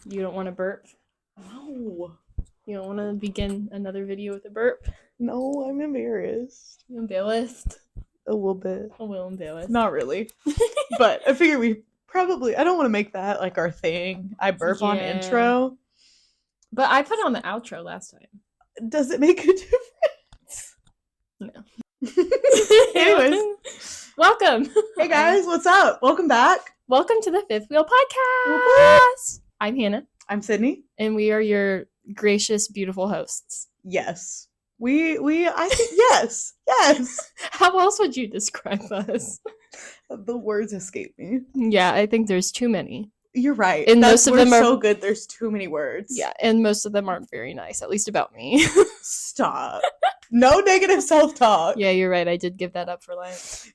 You don't want to burp? No. You don't want to begin another video with a burp? No, I'm embarrassed. You embarrassed? A little bit. A little embarrassed. Not really. But I figure I don't want to make that like our thing. I burp on intro. But I put on the outro last time. Does it make a difference? No. Anyways. Welcome. Hey guys, what's up? Welcome back. Welcome to the Fifth Wheel Podcast. I'm Hannah. I'm Sydney. And we are your gracious, beautiful hosts. Yes. I think yes. Yes. How else would you describe us? The words escape me. Yeah, I think there's too many. You're right. And most of them are so good. There's too many words. Yeah, and most of them aren't very nice, at least about me. Stop. No negative self-talk. Yeah, you're right. I did give that up for Lent.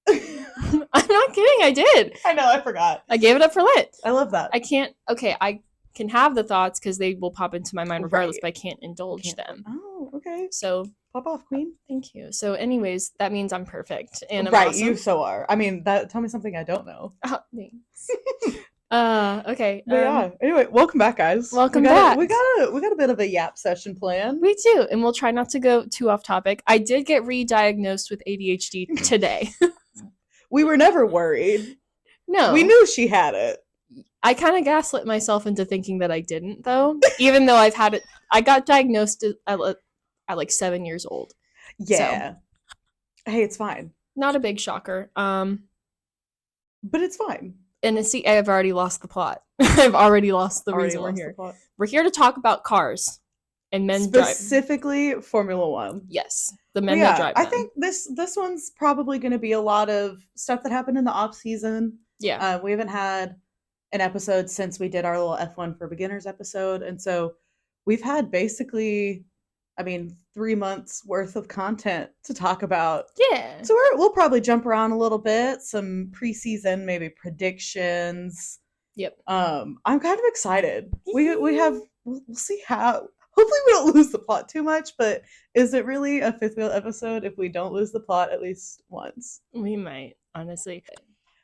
I'm not kidding. I did. I know. I forgot. I gave it up for Lent. I love that. I can have the thoughts because they will pop into my mind regardless, but I can't indulge them. Oh, okay. So pop off, queen. Thank you. So anyways, that means I'm perfect. And I'm right, awesome. You so are. I mean, tell me something I don't know. Oh, thanks. Okay. But yeah. Anyway, welcome back, guys. Welcome back. We got a bit of a yap session planned. We do, and we'll try not to go too off topic. I did get re-diagnosed with ADHD today. We were never worried. No. We knew she had it. I kind of gaslit myself into thinking that I didn't, though. Even though I've had it. I got diagnosed at like 7 years old. Yeah. So, hey, it's fine. Not a big shocker. But it's fine. And see, I've already lost the plot. I've already lost the reason we're here. We're here to talk about cars and men driving. Specifically Formula One. Yes. The men that drive them. I think this one's probably going to be a lot of stuff that happened in the off season. Yeah. We haven't had an episode since we did our little F1 for Beginners episode. And so we've had basically, 3 months worth of content to talk about. Yeah. So we'll probably jump around a little bit, some preseason, maybe predictions. Yep. I'm kind of excited. We'll see how. Hopefully we don't lose the plot too much, but is it really a Fifth Wheel episode if we don't lose the plot at least once? We might, honestly.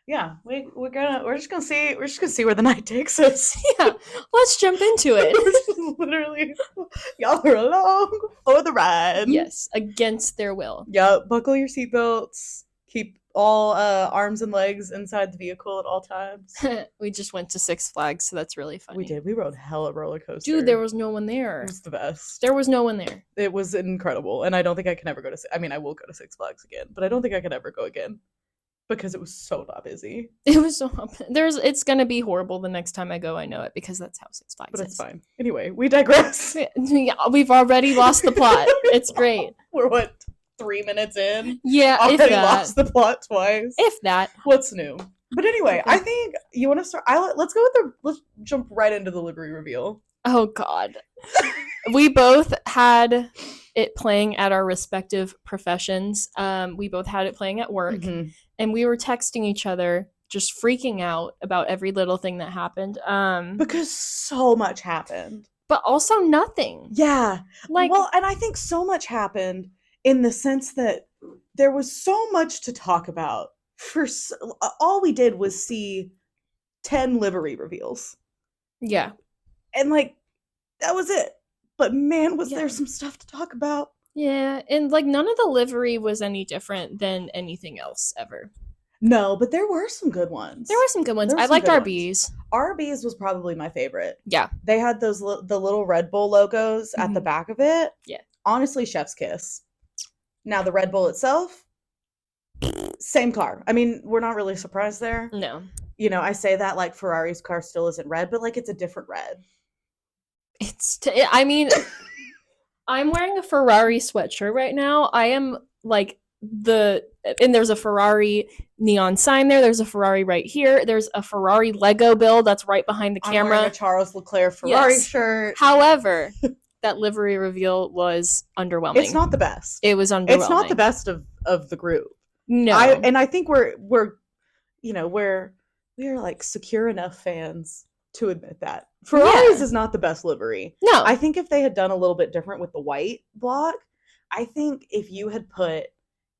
Yeah, we're just gonna see where the night takes us. Yeah, let's jump into it. Literally, y'all are along for the ride. Yes, against their will. Yeah, buckle your seatbelts. Keep all arms and legs inside the vehicle at all times. We just went to Six Flags, so that's really funny. We did. We rode hella roller coaster. Dude, there was no one there. It was the best. There was no one there. It was incredible, and I don't think I can ever go to. I will go to Six Flags again, but I don't think I could ever go again. Because it was so not busy. It was so it's gonna be horrible the next time I go, I know it, because that's how Six Flags is. But it's fine. Anyway, we digress. Yeah, we've already lost the plot. It's great. We're 3 minutes in? Yeah, already if that. Lost the plot twice. If that. What's new? But anyway, Okay. I think you want to start. Let's jump right into the livery reveal. Oh God. We both had it playing at our respective professions. We both had it playing at work. Mm-hmm. And we were texting each other, just freaking out about every little thing that happened. Because so much happened. But also nothing. Yeah. And I think so much happened in the sense that there was so much to talk about. All we did was see 10 livery reveals. Yeah. And that was it. But man, was there some stuff to talk about. Yeah, and none of the livery was any different than anything else ever. No, but there were some good ones. I liked RB's. RB's was probably my favorite. Yeah. They had the little Red Bull logos at the back of it. Yeah. Honestly, chef's kiss. Now the Red Bull itself, same car. We're not really surprised there. No. I say that Ferrari's car still isn't red, but it's a different red. I'm wearing a Ferrari sweatshirt right now. I am and there's a Ferrari neon sign there. There's a Ferrari right here. There's a Ferrari Lego build that's right behind the camera. I'm wearing a Charles Leclerc Ferrari shirt. However, that livery reveal was underwhelming. It's not the best. It was underwhelming. It's not the best of the group. No. I think we are secure enough fans to admit that. Ferrari's is not the best livery. No. I think if they had done a little bit different with the white block, I think if you had put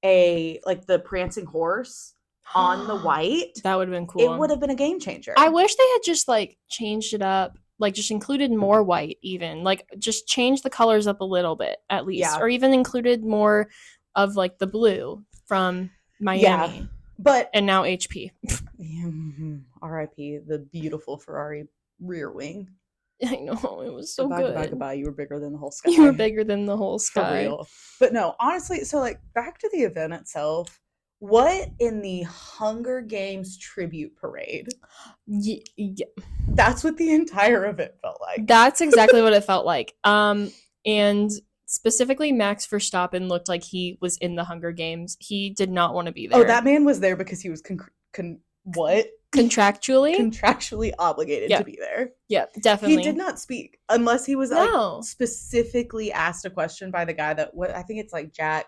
the prancing horse on the white, that would have been cool. It would have been a game changer. I wish they had just changed it up like just included more white, even like just change the colors up a little bit at least, Yeah. or even included more of like the blue from Miami. Yeah. But and now HP. RIP the beautiful Ferrari rear wing. I know, it was so Goodbye, good. goodbye, goodbye. You were bigger than the whole sky. You were bigger than the whole For sky. real. But no, honestly, so like back to the event itself. What in the Hunger Games tribute parade? Yeah, That's what the entire event felt like. that's exactly what it felt like. And specifically, Max Verstappen looked like he was in the Hunger Games. He did not want to be there. Oh, that man was there because he was what? Contractually obligated to be there. Yeah, definitely. He did not speak unless he was No. like specifically asked a question by the guy that I think it's like Jack.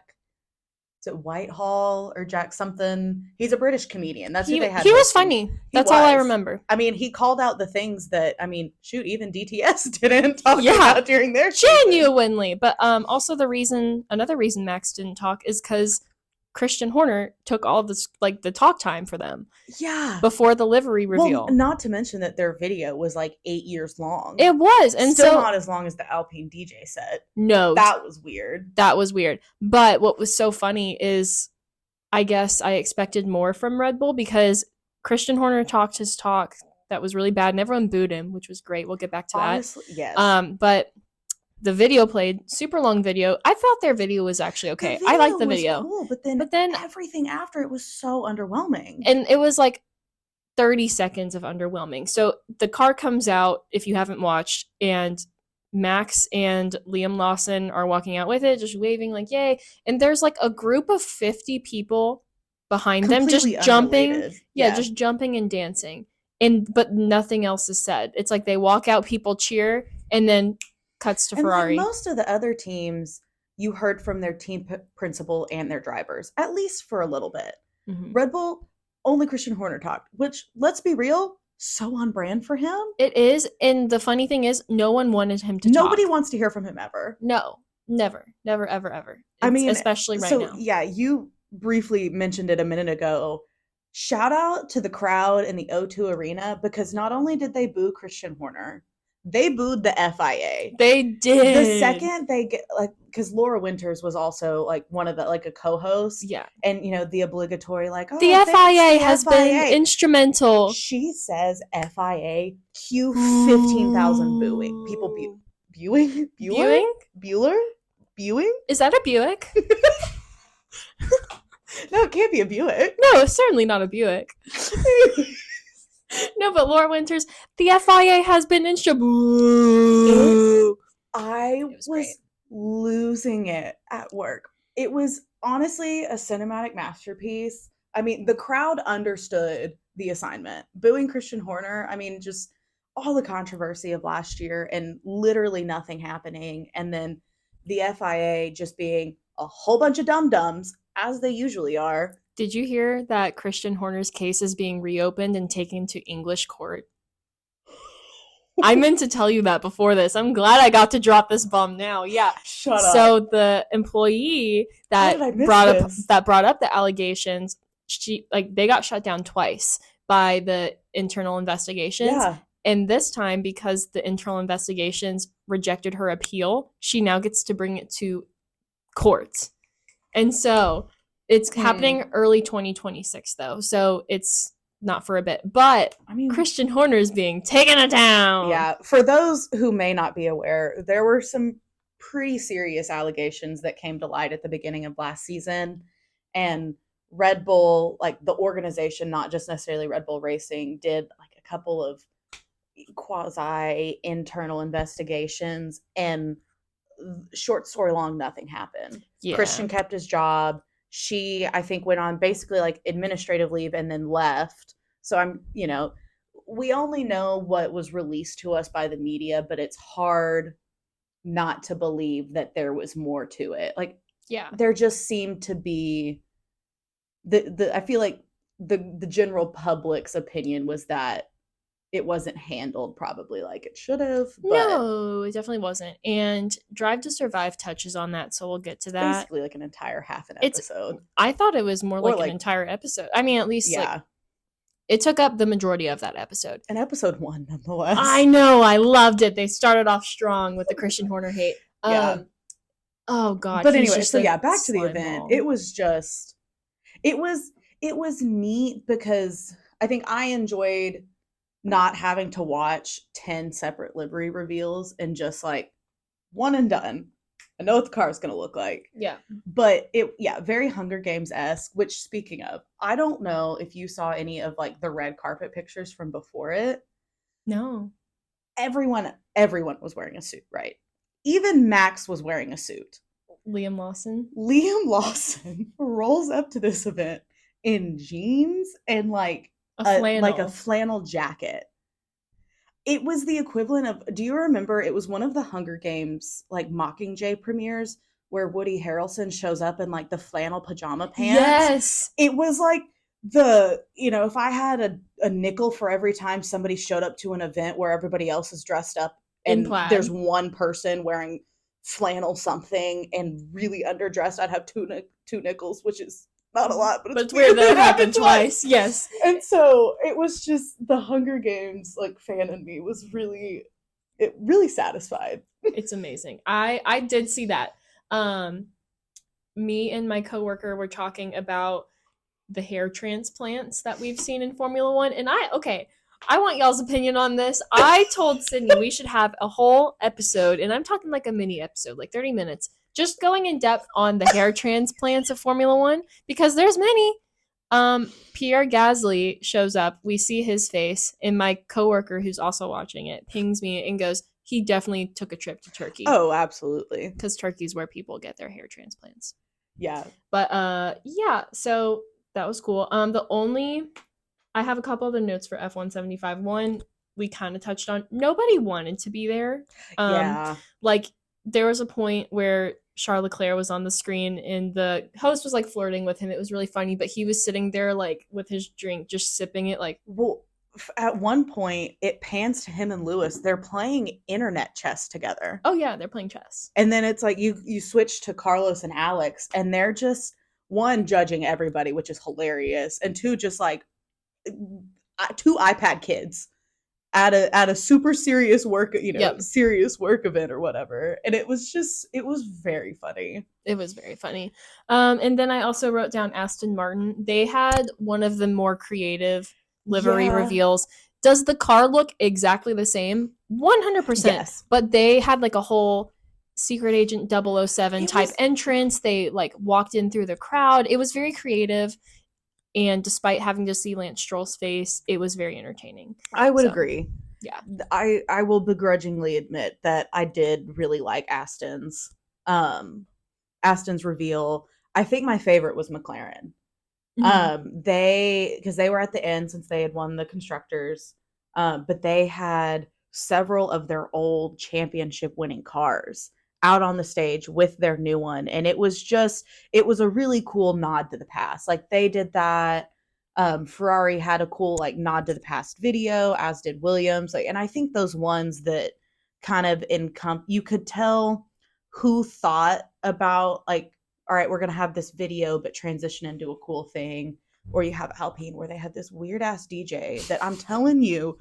Is it Whitehall or Jack something? He's a British comedian. That's who they had. He was funny. That's all I remember. I mean, he called out the things that, I mean, shoot, even DTS didn't talk about during their genuinely. But also another reason Max didn't talk is because Christian Horner took all this, like, the talk time for them. Yeah. Before the livery reveal. Well, not to mention that their video was like 8 years long. It was. And still not as long as the Alpine DJ set. No. That was weird. That was weird. But what was so funny is, I guess I expected more from Red Bull because Christian Horner talked his talk that was really bad and everyone booed him, which was great. We'll get back to Honestly, that. Yes. But the video played, super long video. I thought their video was actually okay. I liked the video. Cool, but then everything after it was so underwhelming. And it was like 30 seconds of underwhelming. So the car comes out, if you haven't watched, and Max and Liam Lawson are walking out with it, just waving like, yay. And there's like a group of 50 people behind completely them just jumping. Unrelated. Yeah, just jumping and dancing. But nothing else is said. It's like they walk out, people cheer, and then cuts to Ferrari. And most of the other teams, you heard from their team principal and their drivers, at least for a little bit. Mm-hmm. Red Bull, only Christian Horner talked, which, let's be real, so on brand for him. It is, and the funny thing is, no one wanted him to Nobody talk. wants to hear from him ever. No, never, ever, ever. I mean, especially right now. Yeah, you briefly mentioned it a minute ago. Shout out to the crowd in the O2 Arena, because not only did they boo Christian Horner, they booed the FIA. They did. The second they get, like, because Laura Winters was also like one of the, like, a co-host. Yeah. And, you know, the obligatory, like, oh, the FIA has been instrumental. She says FIA, cue 15,000 booing. People Buewing? Buewing? Is that a Buick? No, it can't be a Buick. No, it's certainly not a Buick. No, but Laura Winters, the FIA has been instrumental. I was losing it at work. It was honestly a cinematic masterpiece. I mean, the crowd understood the assignment. Booing Christian Horner, I mean, just all the controversy of last year and literally nothing happening. And then the FIA just being a whole bunch of dum-dums, as they usually are. Did you hear that Christian Horner's case is being reopened and taken to English court? I meant to tell you that before this. I'm glad I got to drop this bomb now. Yeah. Shut up. So the employee that brought up the allegations, they got shut down twice by the internal investigations. Yeah. And this time, because the internal investigations rejected her appeal, she now gets to bring it to court. And so it's happening early 2026, though. So it's not for a bit. But I mean, Christian Horner is being taken to town. Yeah. For those who may not be aware, there were some pretty serious allegations that came to light at the beginning of last season. And Red Bull, like the organization, not just necessarily Red Bull Racing, did like a couple of quasi internal investigations, and short story long, nothing happened. Yeah. Christian kept his job. She, I think, went on basically like administrative leave and then left. So we only know what was released to us by the media, but it's hard not to believe that there was more to it. Like, yeah, there just seemed to be I feel like the general public's opinion was that it wasn't handled probably like it should have. No, it definitely wasn't. And Drive to Survive touches on that, so we'll get to that. Basically like an entire half an episode. I thought it was more like an entire episode. I mean, at least it took up the majority of that episode. And episode 1, nonetheless. I know, I loved it. They started off strong with the Christian Horner hate. Yeah. Oh god. But anyway, so yeah, back to the slime event. ball. It was just, it was neat because I think I enjoyed not having to watch 10 separate livery reveals and just like one and done. I know what the car is going to look like. Yeah. But very Hunger Games-esque, which speaking of, I don't know if you saw any of like the red carpet pictures from before it. No. Everyone was wearing a suit, right? Even Max was wearing a suit. Liam Lawson rolls up to this event in jeans and like a flannel jacket. It was the equivalent of, do you remember, it was one of the Hunger Games like Mockingjay premieres where Woody Harrelson shows up in like the flannel pajama pants? Yes. It was like if I had a nickel for every time somebody showed up to an event where everybody else is dressed up and there's one person wearing flannel something and really underdressed, I'd have two nickels, which is not a lot, but it's weird that it happened twice. Yes. And so it was just the Hunger Games like fan in me was really satisfied. It's amazing. I did see that. Me and my coworker were talking about the hair transplants that we've seen in Formula One, and I want y'all's opinion on this. I told Sydney we should have a whole episode, and I'm talking like a mini episode, like 30 minutes, just going in depth on the hair transplants of Formula One, because there's many. Pierre Gasly shows up, we see his face, and my coworker who's also watching it pings me and goes, he definitely took a trip to Turkey. Oh, absolutely. Because Turkey's where people get their hair transplants. Yeah. But yeah, so that was cool. I have a couple of the notes for F175. One, we kind of touched on, nobody wanted to be there. Yeah. Like, there was a point where Charles Leclerc was on the screen and the host was like flirting with him. It was really funny, but he was sitting there like with his drink, just sipping it. Like, well, at one point it pans to him and Lewis. They're playing internet chess together. Oh yeah, they're playing chess. And then it's like you switch to Carlos and Alex, and they're just, one, judging everybody, which is hilarious, and two, just like two iPad kids at a super serious work, serious work event or whatever. And it was very funny. It was very funny. And then I also wrote down Aston Martin. They had one of the more creative livery reveals. Does the car look exactly the same? 100%. Yes. But they had like a whole Secret Agent 007 type entrance. They like walked in through the crowd. It was very creative. And despite having to see Lance Stroll's face, it was very entertaining. I would agree. Yeah. I will begrudgingly admit that I did really like Aston's reveal. I think my favorite was McLaren. Mm-hmm. Because they were at the end since they had won the constructors. But they had several of their old championship winning cars out on the stage with their new one, and it was a really cool nod to the past. Like, they did that. Ferrari had a cool like nod to the past video, as did Williams. Like, and I think those ones that kind of you could tell who thought about like, all right, we're gonna have this video but transition into a cool thing. Or you have Alpine where they had this weird ass DJ that I'm telling you,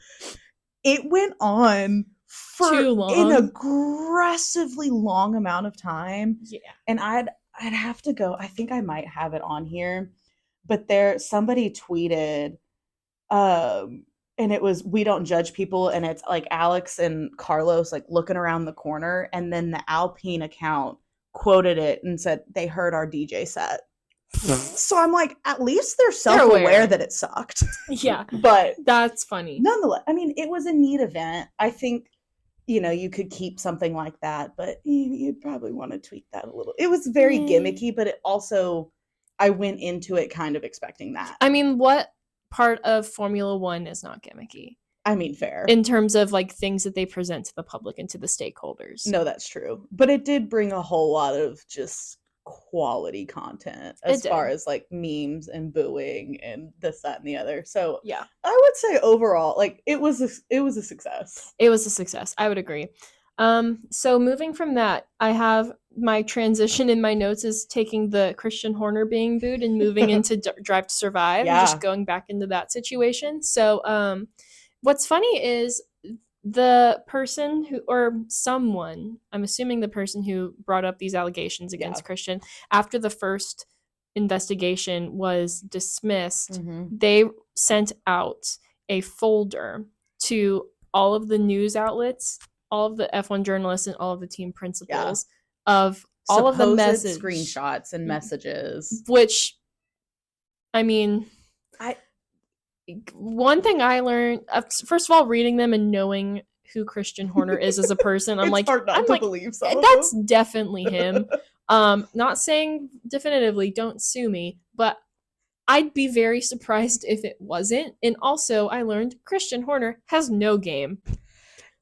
it went on for too long, an aggressively long amount of time. Yeah. And I'd have to go. I think I might have it on here, but somebody tweeted, and it was, we don't judge people, and it's like Alex and Carlos like looking around the corner, and then the Alpine account quoted it and said they heard our DJ set. So I'm like, at least they're self-aware that it sucked. Yeah. But that's funny. Nonetheless, I mean, it was a neat event. I think, you could keep something like that, but you'd probably want to tweak that a little. It was very gimmicky, but it also, I went into it kind of expecting that. I mean, what part of Formula One is not gimmicky? I mean, fair. In terms of like things that they present to the public and to the stakeholders. No, that's true. But it did bring a whole lot of just quality content as far as like memes and booing and this, that, and the other. So yeah, I would say overall, like it was a success. It was a success. I would agree. So moving from that, I have my transition in my notes is taking the Christian Horner being booed and moving into Drive to Survive and just Yeah. going back into that situation. So, what's funny is the person who, or someone, I'm assuming the person who brought up these allegations against Yeah. Christian, after the first investigation was dismissed, Mm-hmm. they sent out a folder to all of the news outlets, all of the F1 journalists, and all of the team principals of all of the Supposed message screenshots and messages. which, I mean, I one thing I learned, first of all, reading them and knowing who Christian Horner is as a person, I'm it's like, hard not I'm to like, believe some of that's them. definitely him. Not saying definitively, don't sue me, but I'd be very surprised if it wasn't. And also, I learned Christian Horner has no game.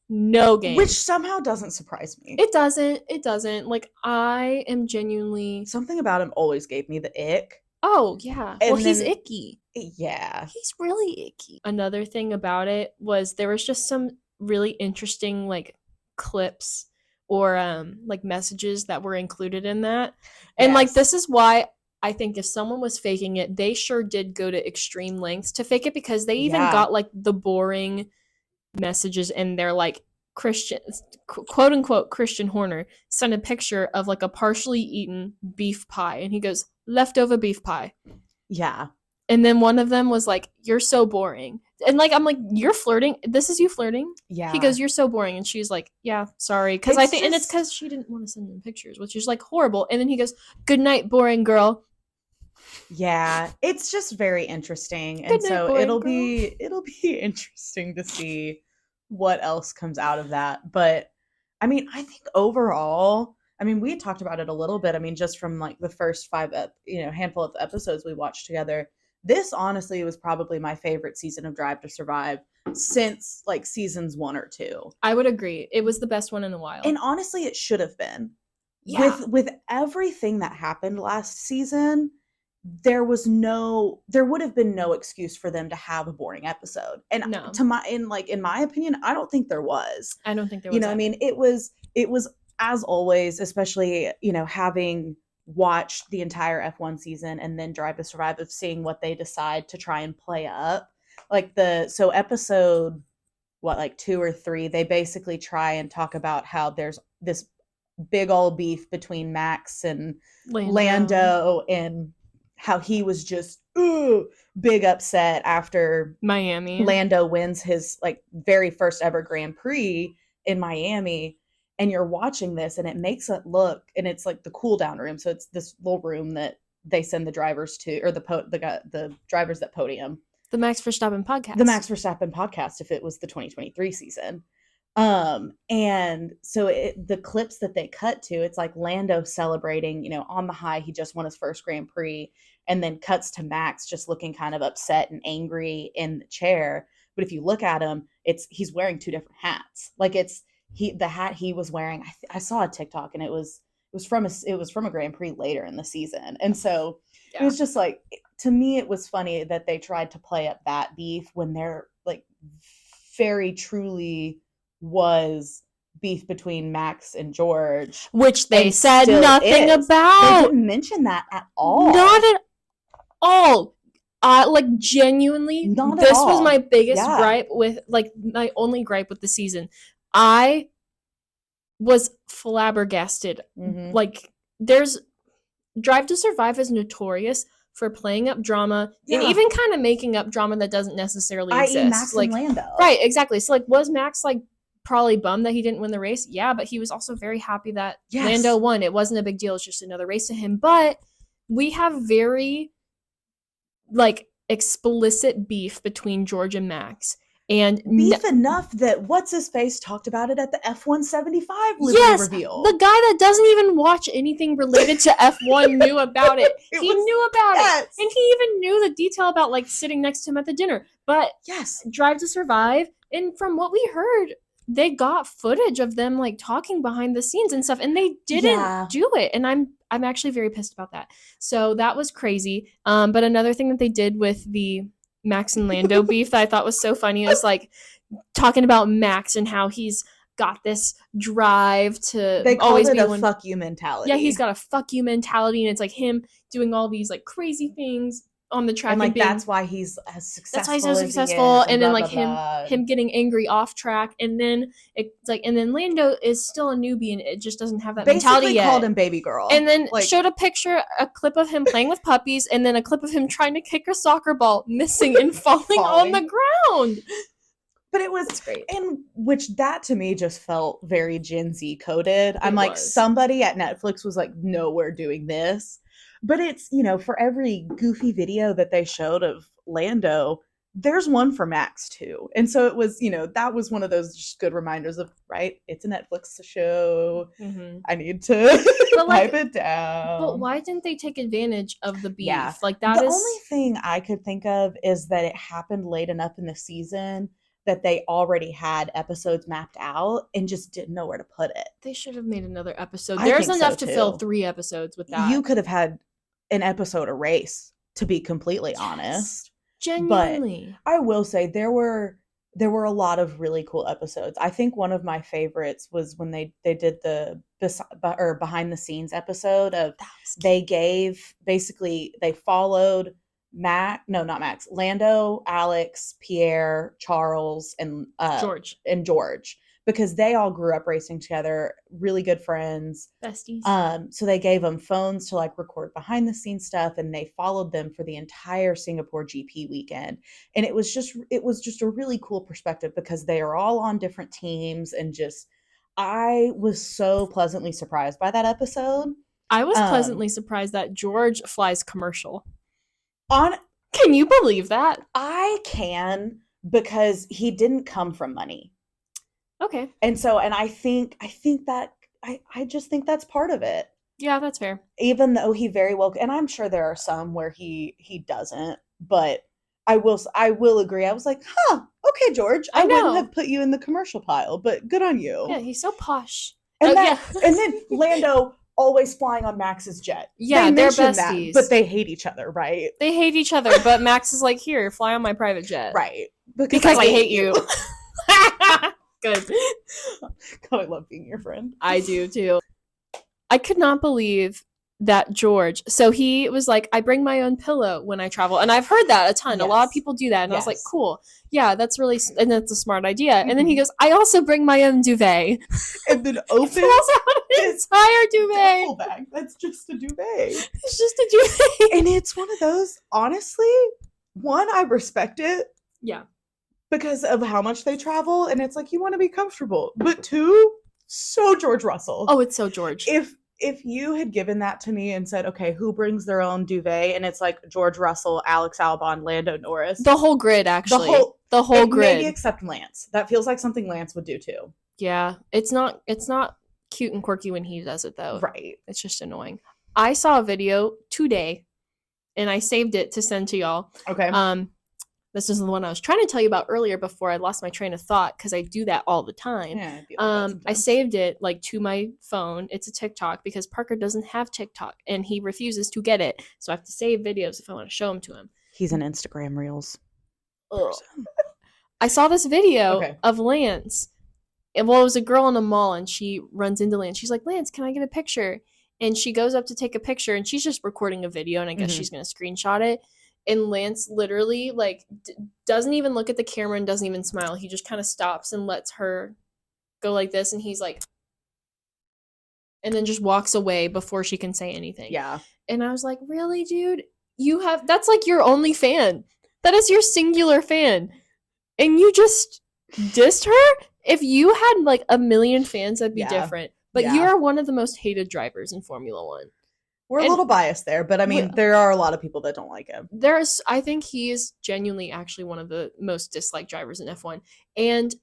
No game. Which somehow doesn't surprise me. It doesn't. It doesn't. Like, I am genuinely. Something about him always gave me the ick. Oh, yeah. And well, he's then- icky. Yeah. He's really icky. Another thing about it was there was just some really interesting, like, clips or, like, messages that were included in that. And, like, this is why I think if someone was faking it, they sure did go to extreme lengths to fake it, because they even got, like, the boring messages in there, like, Christian, quote unquote, Christian Horner sent a picture of, like, a partially eaten beef pie, and he goes, leftover beef pie. Yeah. And then one of them was like, you're so boring. And, like, I'm like, you're flirting? This is you flirting? Yeah. He goes, you're so boring. And she's like, yeah, sorry. Because I think, and it's because she didn't want to send him pictures, which is, like, horrible. And then he goes, good night, boring girl. Yeah, it's just very interesting. Good And night, so boring it'll girl. be interesting to see what else comes out of that. But I mean, I think overall, I mean, we had talked about it a little bit. I mean, just from like the first handful of episodes we watched together, this honestly was probably my favorite season of Drive to Survive since like seasons 1 or 2. I would agree. It was the best one in a while. And honestly, it should have been. Yeah. With everything that happened last season, there would have been no excuse for them to have a boring episode. And No. in my opinion, I don't think there was. I don't think there was. You know, I mean, it was as always, especially, you know, having watched the entire F1 season and then Drive to Survive, of seeing what they decide to try and play up. Like episode 2 or 3, they basically try and talk about how there's this big old beef between Max and Lando and how he was just big upset after Miami. Lando wins his like very first ever Grand Prix in Miami. And you're watching this and it makes it look, and it's like the cool down room. So it's this little room that they send the drivers to, or the drivers that podium. The Max Verstappen podcast. The Max Verstappen podcast, if it was the 2023 season. And so the clips that they cut to, it's like Lando celebrating, you know, on the high, he just won his first Grand Prix, and then cuts to Max just looking kind of upset and angry in the chair. But if you look at him, he's wearing 2 different hats. Like the hat he was wearing, I saw a TikTok, and it was from a Grand Prix later in the season. And so it was just like, to me, it was funny that they tried to play up that beef when they're like very truly was beef between Max and George, which they said nothing about. They didn't mention that at all. Not at all. Like, genuinely, this was my biggest gripe with, like, my only gripe with the season. I was flabbergasted. Mm-hmm. Like, Drive to Survive is notorious for playing up drama and even kind of making up drama that doesn't necessarily exist. Max like, and Lando. Right, exactly. So, like, was Max, like, probably bummed that he didn't win the race? Yeah, but he was also very happy that Lando won. It wasn't a big deal. It's just another race to him. But we have very, like, explicit beef between George and Max. And beef enough that what's-his-face talked about it at the F175 livery reveal. The guy that doesn't even watch anything related to F1 knew about it. He knew about it. And he even knew the detail about, like, sitting next to him at the dinner. But Drive to Survive, and from what we heard, they got footage of them, like, talking behind the scenes and stuff, and they didn't do it. And I'm actually very pissed about that. So that was crazy. But another thing that they did with the Max and Lando beef that I thought was so funny is, like, talking about Max and how he's got this drive to They called always it be a one. fuck you mentality. Yeah, he's got a fuck you mentality, and it's like him doing all these like crazy things on the track and like being, that's why he's as successful. that's why he's so as successful. He is, and then blah, like blah, blah. him getting angry off track, and then it's like, and then Lando is still a newbie and it just doesn't have that mentality Basically yet. called him baby girl. And then Like, showed a clip of him playing with puppies, and then a clip of him trying to kick a soccer ball, missing and falling on the ground. but it was That's great. And which that to me just felt very Gen Z coded. I'm like, was. somebody at Netflix was like, no, we're doing this. But it's, you know, for every goofy video that they showed of Lando, there's one for Max too. And so it was, you know, that was one of those just good reminders of, right, it's a Netflix show. Mm-hmm. I need to But, like, pipe it down. But why didn't they take advantage of the beef? Yeah. Like that the is only thing I could think of is that it happened late enough in the season that they already had episodes mapped out and just didn't know where to put it. They should have made another episode. I There's think enough so, to fill too. 3 episodes with that. You could have had an episode of Race, to be completely honest. Genuinely. But I will say there were a lot of really cool episodes. I think one of my favorites was when they did the behind the scenes episode of they followed not Max, Lando, Alex, Pierre, Charles, and George, because they all grew up racing together, really good friends, besties. So they gave them phones to like record behind the scenes stuff, and they followed them for the entire Singapore GP weekend. And it was just a really cool perspective because they are all on different teams, and just I was so pleasantly surprised by that episode. I was pleasantly surprised that George flies commercial. Can you believe that? I can, because he didn't come from money. Okay. And so, and I think that I just think that's part of it. Yeah, that's fair. Even though he very well, and I'm sure there are some where he doesn't, but I will agree. I was like, okay, George, I wouldn't have put you in the commercial pile, but good on you. Yeah, he's so posh. And and then Lando always flying on Max's jet. Yeah, they're besties. But they hate each other, right? They hate each other, but Max is like, here, fly on my private jet. Right. Because I hate you. Good. God, I love being your friend. I do too. I could not believe that George, so he was like, I bring my own pillow when I travel. And I've heard that a ton. Yes. A lot of people do that. And I was like, cool. Yeah, that's really, and that's a smart idea. Mm-hmm. And then he goes, I also bring my own duvet. And then opens an entire duvet. Duffel bag. That's just a duvet. It's just a duvet. And it's one of those, honestly, one, I respect it. Yeah. Because of how much they travel. And it's like, you want to be comfortable. But 2, so George Russell. Oh, it's so George. If you had given that to me and said, okay, who brings their own duvet? And it's like George Russell, Alex Albon, Lando Norris. The whole grid, actually. The whole grid. Maybe except Lance. That feels like something Lance would do too. Yeah. It's not cute and quirky when he does it, though. Right. It's just annoying. I saw a video today, and I saved it to send to y'all. Okay. This is the one I was trying to tell you about earlier before I lost my train of thought, because I do that all the time. Yeah, I saved it like to my phone. It's a TikTok because Parker doesn't have TikTok and he refuses to get it. So I have to save videos if I want to show them to him. He's an Instagram Reels. I saw this video of Lance. Well, it was a girl in a mall, and she runs into Lance. She's like, Lance, can I get a picture? And she goes up to take a picture, and she's just recording a video, and I guess she's going to screenshot it. And Lance literally, like, doesn't even look at the camera and doesn't even smile. He just kind of stops and lets her go like this. And he's like, and then just walks away before she can say anything. Yeah. And I was like, really, dude? That's like your only fan. That is your singular fan. And you just dissed her? If you had like 1 million fans, that'd be different. But you are one of the most hated drivers in Formula One. We're a little biased there, but I mean, there are a lot of people that don't like him. I think he is genuinely actually one of the most disliked drivers in F1, and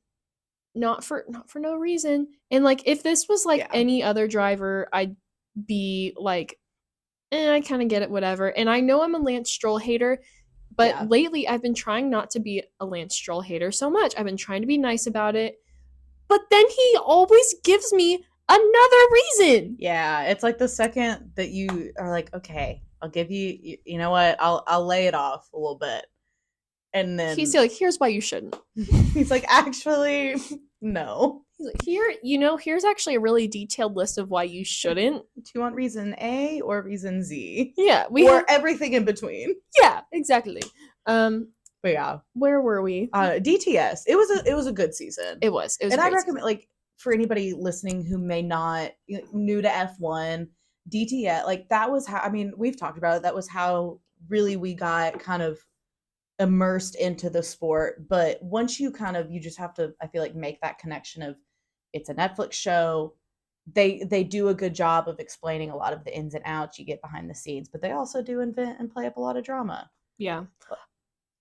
not for no reason. And like, if this was like any other driver, I'd be like, I kind of get it, whatever. And I know I'm a Lance Stroll hater, but lately I've been trying not to be a Lance Stroll hater so much. I've been trying to be nice about it, but then he always gives me another reason. Yeah, it's like the second that you are like, okay, I'll give you, you know what, I'll lay it off a little bit, and then he's like, here's why you shouldn't. He's like, actually, no. He's like, here's actually a really detailed list of why you shouldn't. Do you want reason A or reason Z? Yeah, or everything in between. Yeah, exactly. But yeah, where were we? DTS. It was a good season. It was. And I recommend like for anybody listening who may not new to F1, DTS, like that was how, I mean, we've talked about it. That was how really we got kind of immersed into the sport. But once you just have to, I feel like, make that connection of it's a Netflix show. They do a good job of explaining a lot of the ins and outs. You get behind the scenes, but they also do invent and play up a lot of drama. Yeah.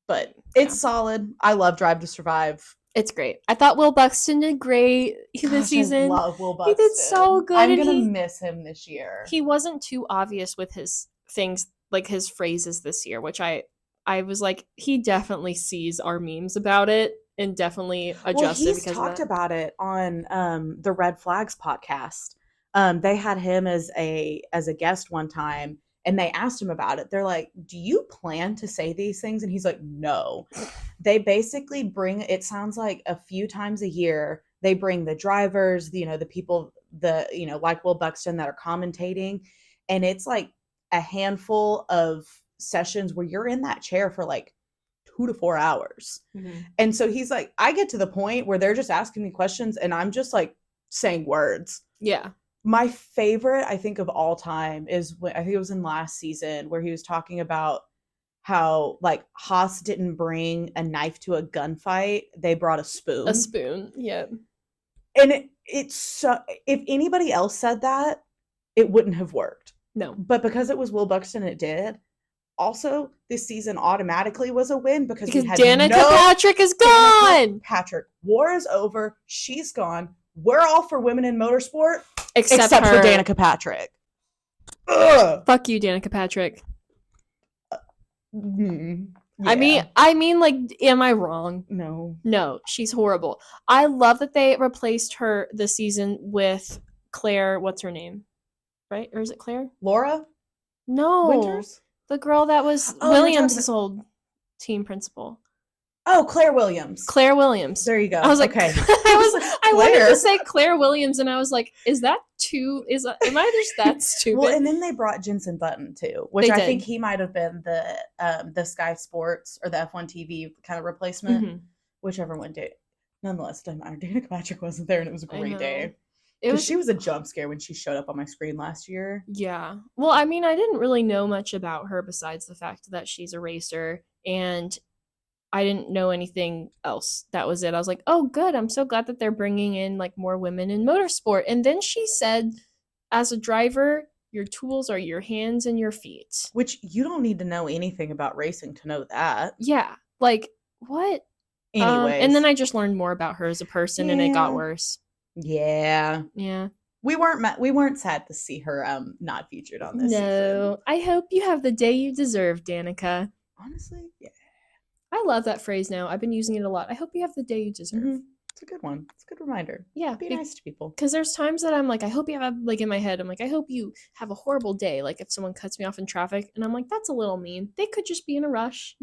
But it's solid. I love Drive to Survive. It's great. I thought Will Buxton did great this season. I love Will Buxton. He did so good. I'm going to miss him this year. He wasn't too obvious with his things, like his phrases this year, which I was like, he definitely sees our memes about it and definitely adjusted. Well, he's talked about it on the Red Flags podcast. They had him as a guest one time, and they asked him about it. They're like, do you plan to say these things? And he's like, no. They basically bring, it sounds like a few times a year, they bring the drivers, the people, like Will Buxton that are commentating. And it's like a handful of sessions where you're in that chair for like 2 to 4 hours. Mm-hmm. And so he's like, I get to the point where they're just asking me questions and I'm just like saying words. Yeah. My favorite, I think, of all time is when, I think it was in last season, where he was talking about how like Haas didn't bring a knife to a gunfight. They brought a spoon. A spoon. Yeah. And it's so, if anybody else said that, it wouldn't have worked. No. But because it was Will Buxton, it did. Also, this season automatically was a win because we had Danica Patrick is gone. Patrick, war is over. She's gone. We're all for women in motorsport, except for Danica Patrick. Ugh. Fuck you, Danica Patrick. Yeah. I mean, like, am I wrong? No, she's horrible. I love that they replaced her this season with Claire. What's her name? Right? Or is it Claire? Laura? No. Winters? The girl that was Williams' old team principal. Oh, Claire Williams. Claire Williams. There you go. I was like, okay. I wanted to say Claire Williams, and I was like, am I just that stupid? Well, and then they brought Jensen Button too, which I think he might have been the Sky Sports or the F1 TV kind of replacement, whichever one did. Nonetheless, it doesn't matter. Danica Patrick wasn't there, and it was a great day. She was a jump scare when she showed up on my screen last year. Yeah. Well, I mean, I didn't really know much about her besides the fact that she's a racer, and I didn't know anything else. That was it. I was like, oh, good. I'm so glad that they're bringing in like more women in motorsport. And then she said, as a driver, your tools are your hands and your feet. Which you don't need to know anything about racing to know that. Yeah. Like, what? Anyways. And then I just learned more about her as a person, and it got worse. Yeah. Yeah. We weren't sad to see her not featured on this season. I hope you have the day you deserve, Danica. Honestly, yeah. I love that phrase now. I've been using it a lot. I hope you have the day you deserve. Mm-hmm. It's a good one. It's a good reminder. Yeah. Be nice to people. Because there's times that I'm like, I hope you have, like, in my head, I'm like, I hope you have a horrible day. Like, if someone cuts me off in traffic, and I'm like, that's a little mean. They could just be in a rush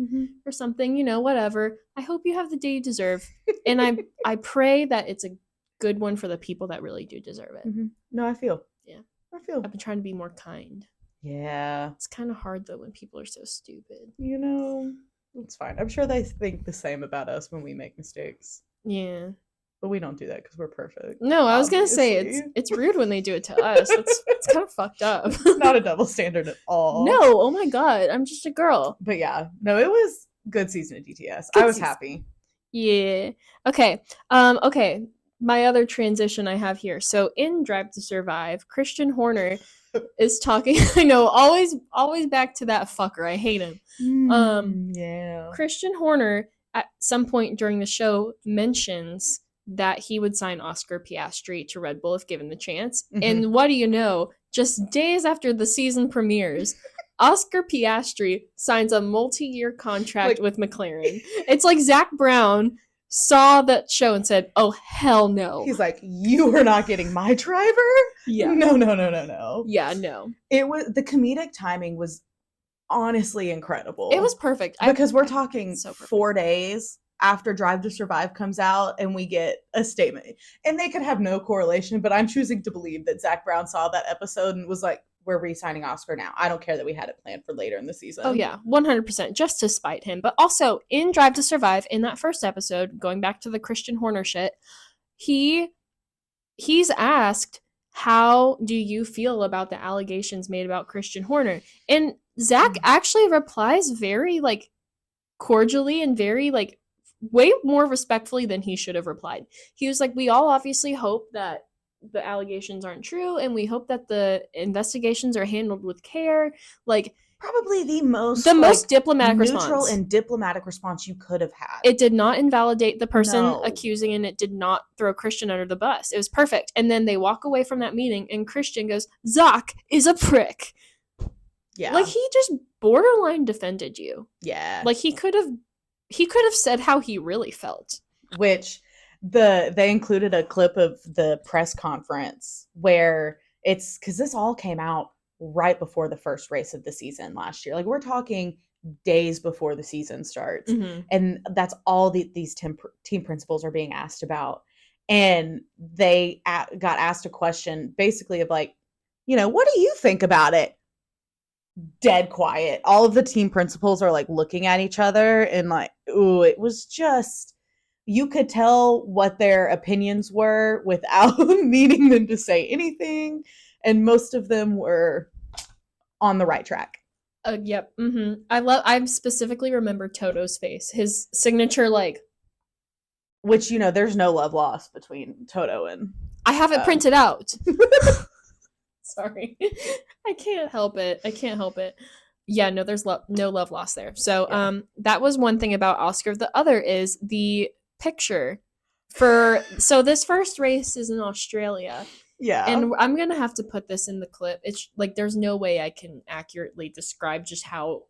or something, whatever. I hope you have the day you deserve. And I pray that it's a good one for the people that really do deserve it. Mm-hmm. No, I feel. Yeah. I've been trying to be more kind. Yeah. It's kind of hard, though, when people are so stupid. It's fine. I'm sure they think the same about us when we make mistakes. Yeah. But we don't do that because we're perfect. No, I was going to say, it's rude when they do it to us. It's kind of fucked up. It's not a double standard at all. No, oh my God. I'm just a girl. But yeah, no, it was good season of DTS. I was happy. Yeah. Okay. Okay. My other transition I have here. So in Drive to Survive, Christian Horner is talking. I know, always back to that fucker. I hate him. Yeah. Christian Horner at some point during the show mentions that he would sign Oscar Piastri to Red Bull if given the chance. Mm-hmm. And what do you know? Just days after the season premieres, Oscar Piastri signs a multi-year contract with McLaren. It's like Zach Brown saw that show and said, oh, hell no. He's like, you are not getting my driver? Yeah. No. Yeah, no. It was, the comedic timing was honestly incredible. It was perfect. Because we're talking 4 days after Drive to Survive comes out and we get a statement. And they could have no correlation, but I'm choosing to believe that Zach Brown saw that episode and was like, we're re-signing Oscar now. I don't care that we had it planned for later in the season. Oh yeah, 100%, just to spite him. But also in Drive to Survive, in that first episode, going back to the Christian Horner shit, he's asked, how do you feel about the allegations made about Christian Horner? And Zach actually replies very like cordially and very like way more respectfully than he should have replied. He was like, we all obviously hope that the allegations aren't true, and we hope that the investigations are handled with care. Like, probably the most diplomatic neutral response. and diplomatic response you could have had. It did not invalidate the person accusing, and it did not throw Christian under the bus. It was perfect. And then they walk away from that meeting, and Christian goes, Zach is a prick. Yeah. Like, he just borderline defended you. Yeah. Like, he could have said how he really felt. Which they included a clip of the press conference where it's, because this all came out right before the first race of the season last year. Like, we're talking days before the season starts. Mm-hmm. And that's all these team principals are being asked about. And they got asked a question basically of like, what do you think about it? Dead quiet. All of the team principals are like looking at each other and like, ooh, it was just, you could tell what their opinions were without needing them to say anything. And most of them were on the right track. Yep. Mm-hmm. I specifically remember Toto's face. His signature, like, which, there's no love lost between Toto and... I have it printed out. Sorry. I can't help it. Yeah, no, there's no love lost there. So, yeah. That was one thing about Oscar. The other is the picture so this first race is in Australia. Yeah. And I'm going to have to put this in the clip. It's like, there's no way I can accurately describe just how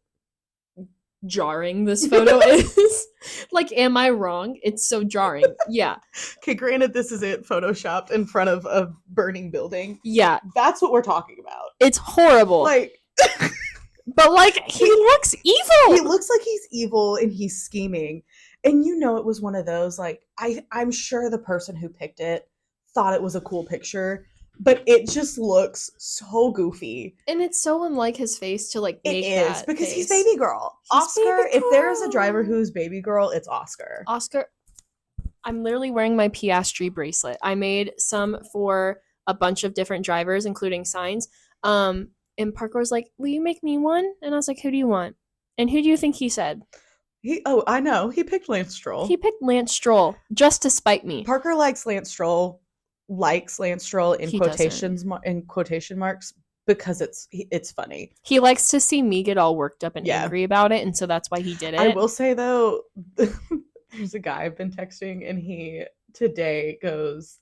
jarring this photo is. Like, am I wrong? It's so jarring. Yeah. Okay, granted, this is it photoshopped in front of a burning building. Yeah. That's what we're talking about. It's horrible. Like, but like, he looks evil. He looks like he's evil and he's scheming. And it was one of those, like, I'm sure the person who picked it thought it was a cool picture, but it just looks so goofy. And it's so unlike his face to like make it is, that because face. He's baby girl. Oscar, baby girl. If there is a driver who's baby girl, it's Oscar. I'm literally wearing my Piastri bracelet. I made some for a bunch of different drivers, including signs. And Parker was like, will you make me one? And I was like, who do you want? And who do you think he said? I know. He picked Lance Stroll. He picked Lance Stroll just to spite me. Parker likes Lance Stroll in quotation marks because it's funny. He likes to see me get all worked up and angry about it, and so that's why he did it. I will say though, there's a guy I've been texting, and he today goes,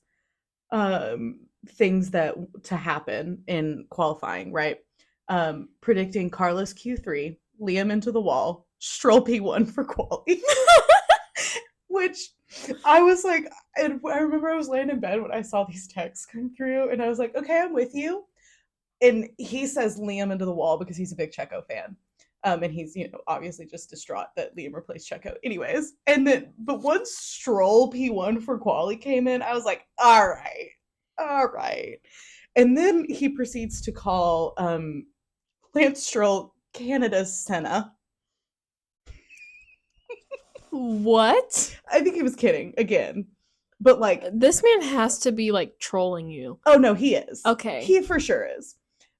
things that to happen in qualifying, right? Predicting Carlos Q3, Liam into the wall, Stroll P1 for quali. Which I was like, and I remember I was laying in bed when I saw these texts come through, and I was like, okay, I'm with you. And he says Liam into the wall because he's a big Checo fan. And he's, obviously just distraught that Liam replaced Checo. Anyways, but once Stroll P1 for quali came in, I was like, all right. And then he proceeds to call Lance Stroll Canada's Senna. What? I think he was kidding again. But like, this man has to be like trolling you. Oh no, he is. Okay. He for sure is.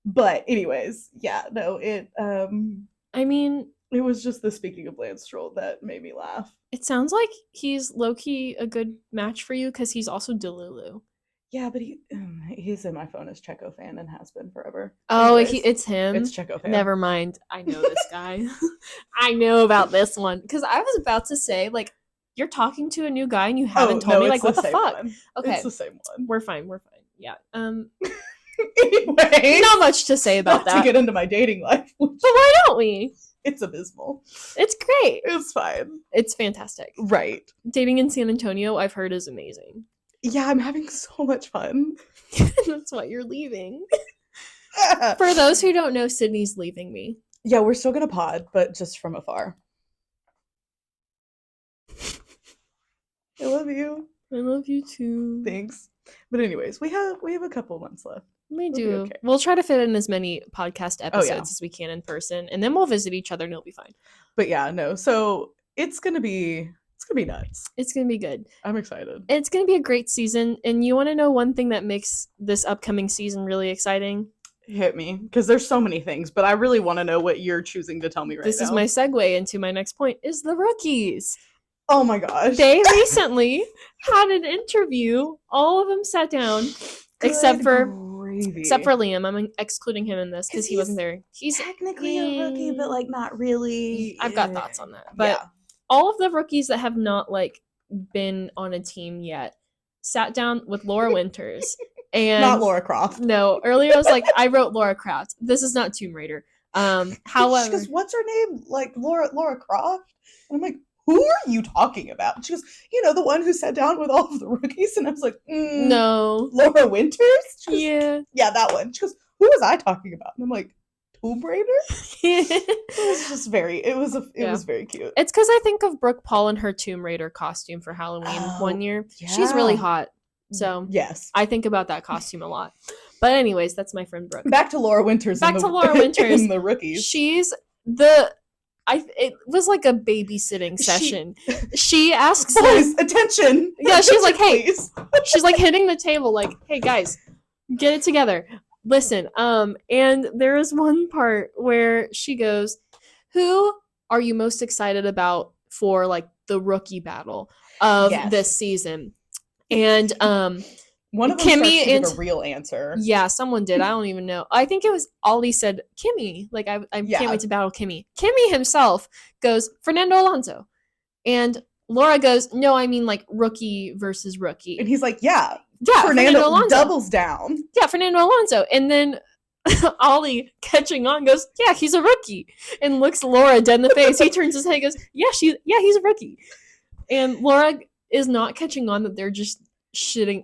But anyways, yeah, no, it I mean, it was just the speaking of Lance Stroll that made me laugh. It sounds like he's low-key a good match for you because he's also Delulu. Yeah, but he's in my phone as Checo fan and has been forever. Oh, it's him? It's Checo fan. Never mind. I know this guy. I know about this one. Because I was about to say, like, you're talking to a new guy and you haven't told me, like, what the fuck? One. Okay. It's the same one. We're fine. Yeah. Anyway. Not much to say about that. To get into my dating life. But why don't we? It's abysmal. It's great. It's fine. It's fantastic. Right. Dating in San Antonio, I've heard, is amazing. Yeah, I'm having so much fun. That's why you're leaving. For those who don't know, Sydney's leaving me. Yeah, we're still gonna pod, but just from afar. I love you. I love you too. Thanks. But anyways, we have a couple months left. We We'll be do. okay. We'll try to fit in as many podcast episodes yeah. as we can in person, and then we'll visit each other and it'll be fine. But yeah, no. So it's gonna be nuts. It's gonna be good. I'm excited. It's gonna be a great season. And you want to know one thing that makes this upcoming season really exciting? Hit me, because there's so many things, but I really want to know what you're choosing to tell me right This now. is my segue into my next point, is the rookies. Oh my gosh. They recently had an interview. All of them sat down, except for Liam. I'm excluding him in this because he wasn't there. He's technically a rookie, but like not really. I've got thoughts on that. But all of the rookies that have not like been on a team yet sat down with Laura Winters. And not Laura Croft. No, earlier I was like, I wrote Laura Croft. This is not Tomb Raider. However, she goes, "What's her name? Like Laura Croft?" And I'm like, "Who are you talking about?" And she goes, "The one who sat down with all of the rookies." And I was like, "No, Laura Winters." Goes, yeah, that one. She goes, "Who was I talking about?" And I'm like, Tomb Raider. It was just it was very cute. It's because I think of Brooke Paul in her Tomb Raider costume for Halloween one year. Yeah. She's really hot. So yes, I think about that costume a lot. But anyways, that's my friend Brooke. Back to Laura Winters. Back to Laura Winters. In the rookies. She's it was like a babysitting session. She asks boys, attention. Yeah, she's like, hey, please. She's like hitting the table like, hey guys, get it together. Listen, and there is one part where she goes, who are you most excited about for like the rookie battle of this season? And one of them Kimmy and a real answer. Yeah, someone did. I don't even know. I think it was Ollie said Kimmy. Like I can't wait to battle Kimmy. Kimmy himself goes Fernando Alonso, and Laura goes, no, I mean like rookie versus rookie. And he's like, yeah, Fernando Alonso doubles down. Yeah, Fernando Alonso, and then Ollie catching on goes, yeah, he's a rookie, and looks Laura dead in the face. He turns his head and goes, he's a rookie, and Laura is not catching on that they're just shitting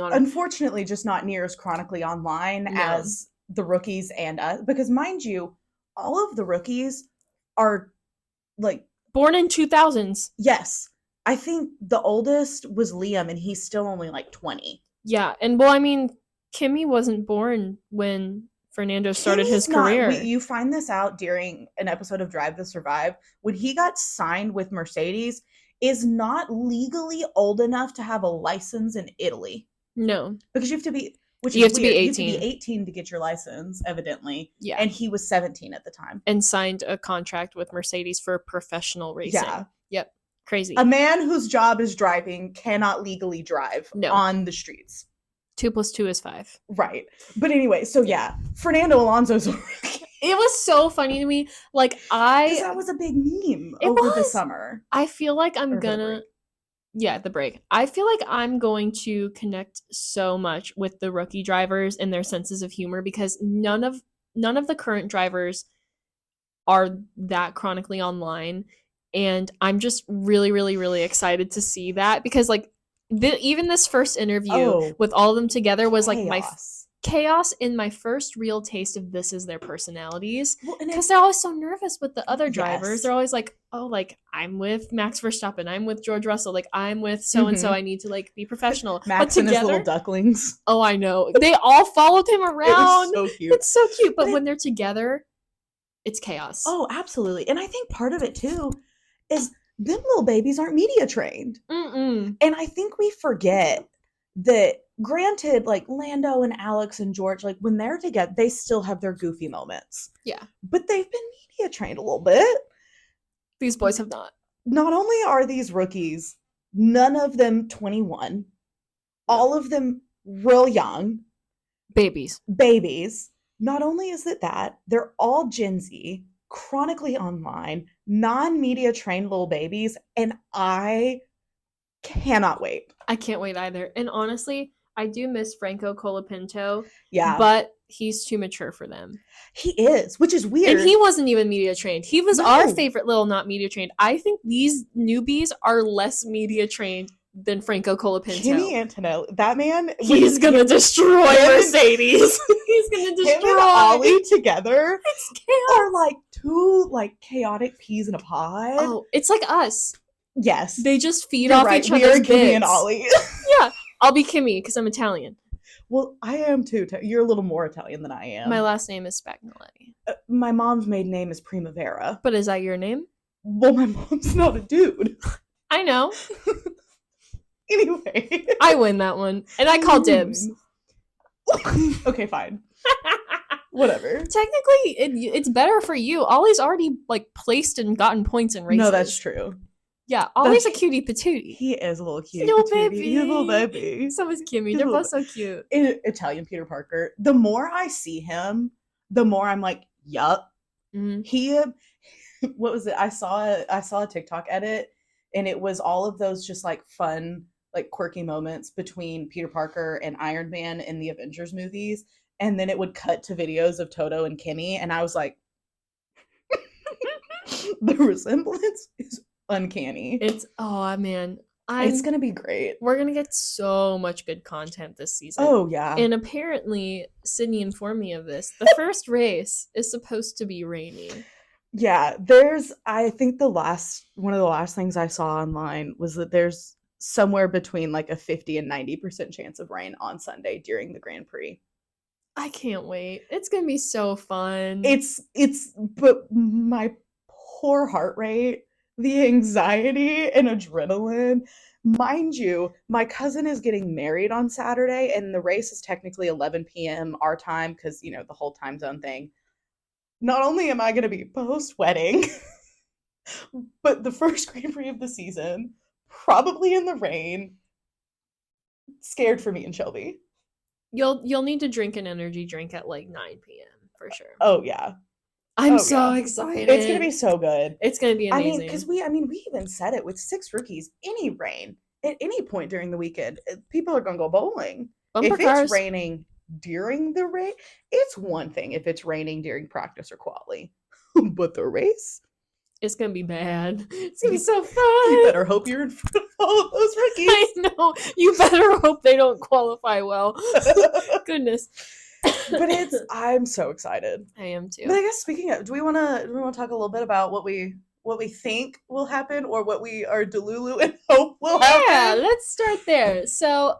on her. Unfortunately, just not near as chronically online as the rookies and us, because mind you, all of the rookies are like born in 2000s. Yes, I think the oldest was Liam, and he's still only like 20. Yeah, and well, I mean, Kimmy wasn't born when Fernando started his career. You find this out during an episode of Drive to Survive when he got signed with Mercedes. Is not legally old enough to have a license in Italy. No. Because you have to be, you have to be 18. You have to be 18 to get your license, evidently. Yeah. And he was 17 at the time. And signed a contract with Mercedes for professional racing. Yeah. Yep. Crazy. A man whose job is driving cannot legally drive on the streets. 2 + 2 is 5. Right. But anyway, so Fernando Alonso's a rookie. It was so funny to me. Like that was a big meme over the summer. I feel like I'm gonna the break. I feel like I'm going to connect so much with the rookie drivers and their senses of humor because none of the current drivers are that chronically online. And I'm just really, really, really excited to see that because like even this first interview with all of them together was like my chaos in my first real taste of this is their personalities because they're always so nervous with the other drivers. They're always like, oh, like I'm with Max Verstappen, I'm with George Russell, like I'm with so and so. I need to like be professional. Max and his little ducklings. Oh, I know. They all followed him around. It was so cute. It's so cute. But when they're together, it's chaos. Oh, absolutely. And I think part of it too is them little babies aren't media trained. Mm-mm. And I think we forget that. Granted, like Lando and Alex and George, like when they're together, they still have their goofy moments. Yeah. But they've been media trained a little bit. These boys have not. Not only are these rookies, none of them 21, all of them real young. Babies. Not only is it that, they're all Gen Z, chronically online, non-media trained little babies, and I cannot wait. I can't wait either. And honestly, I do miss Franco Colapinto. Yeah. But he's too mature for them. He is, which is weird. And he wasn't even media trained. He was our favorite little not media trained. I think these newbies are less media trained than Franco Colapinto. Kimi Antonelli, that man, he's gonna destroy Mercedes. He's gonna destroy. Him and Ollie together it's chaos. are like two like chaotic peas in a pod. Oh, it's like us. Yes. They just feed You're off right. each We other's are Kimmy and bits. Ollie. Yeah, I'll be Kimmy because I'm Italian. Well, I am too. You're a little more Italian than I am. My last name is Spagnoletti. My mom's maiden name is Primavera. But is that your name? Well, my mom's not a dude. I know. Anyway. I win that one. And I call dibs. Okay, fine. Whatever. Technically, it's better for you. Ollie's already, like, placed and gotten points in races. No, that's true. Yeah, Ollie's a cutie patootie. He is a little cute. Little patootie. baby. He's a little baby. So is Kimmy. He's They're a both little so cute. Italian Peter Parker. The more I see him, the more I'm like, yup. Mm-hmm. He, what was it? I saw a TikTok edit, and it was all of those just like fun, like quirky moments between Peter Parker and Iron Man in the Avengers movies, and then it would cut to videos of Toto and Kimmy, and I was like, the resemblance is uncanny. It's, oh man. It's gonna be great. We're gonna get so much good content this season. Oh yeah. And apparently, Sydney informed me of this. The first race is supposed to be rainy. Yeah, I think one of the last things I saw online was that there's somewhere between like a 50 and 90% chance of rain on Sunday during the Grand Prix. I can't wait. It's gonna be so fun. But my poor heart rate, the anxiety and adrenaline. Mind you, my cousin is getting married on Saturday, and the race is technically 11 p.m. our time because, the whole time zone thing. Not only am I going to be post-wedding, but the first Grand Prix of the season, probably in the rain, scared for me and Shelby. You'll need to drink an energy drink at like 9 p.m. for sure. Oh, yeah. I'm so excited. It's going to be so good. It's going to be amazing. I mean, because we even said it with 6 rookies, any rain at any point during the weekend, people are going to go bowling. Bumper if cars. It's raining during the race, it's one thing if it's raining during practice or quali. But the race? It's going to be bad. It's going to be so fun. You better hope you're in front of all of those rookies. I know. You better hope they don't qualify well. Goodness. But I'm so excited. I am too. But I guess speaking of, do we want to talk a little bit about what we think will happen, or what we are delulu and hope will happen? Yeah, let's start there. So,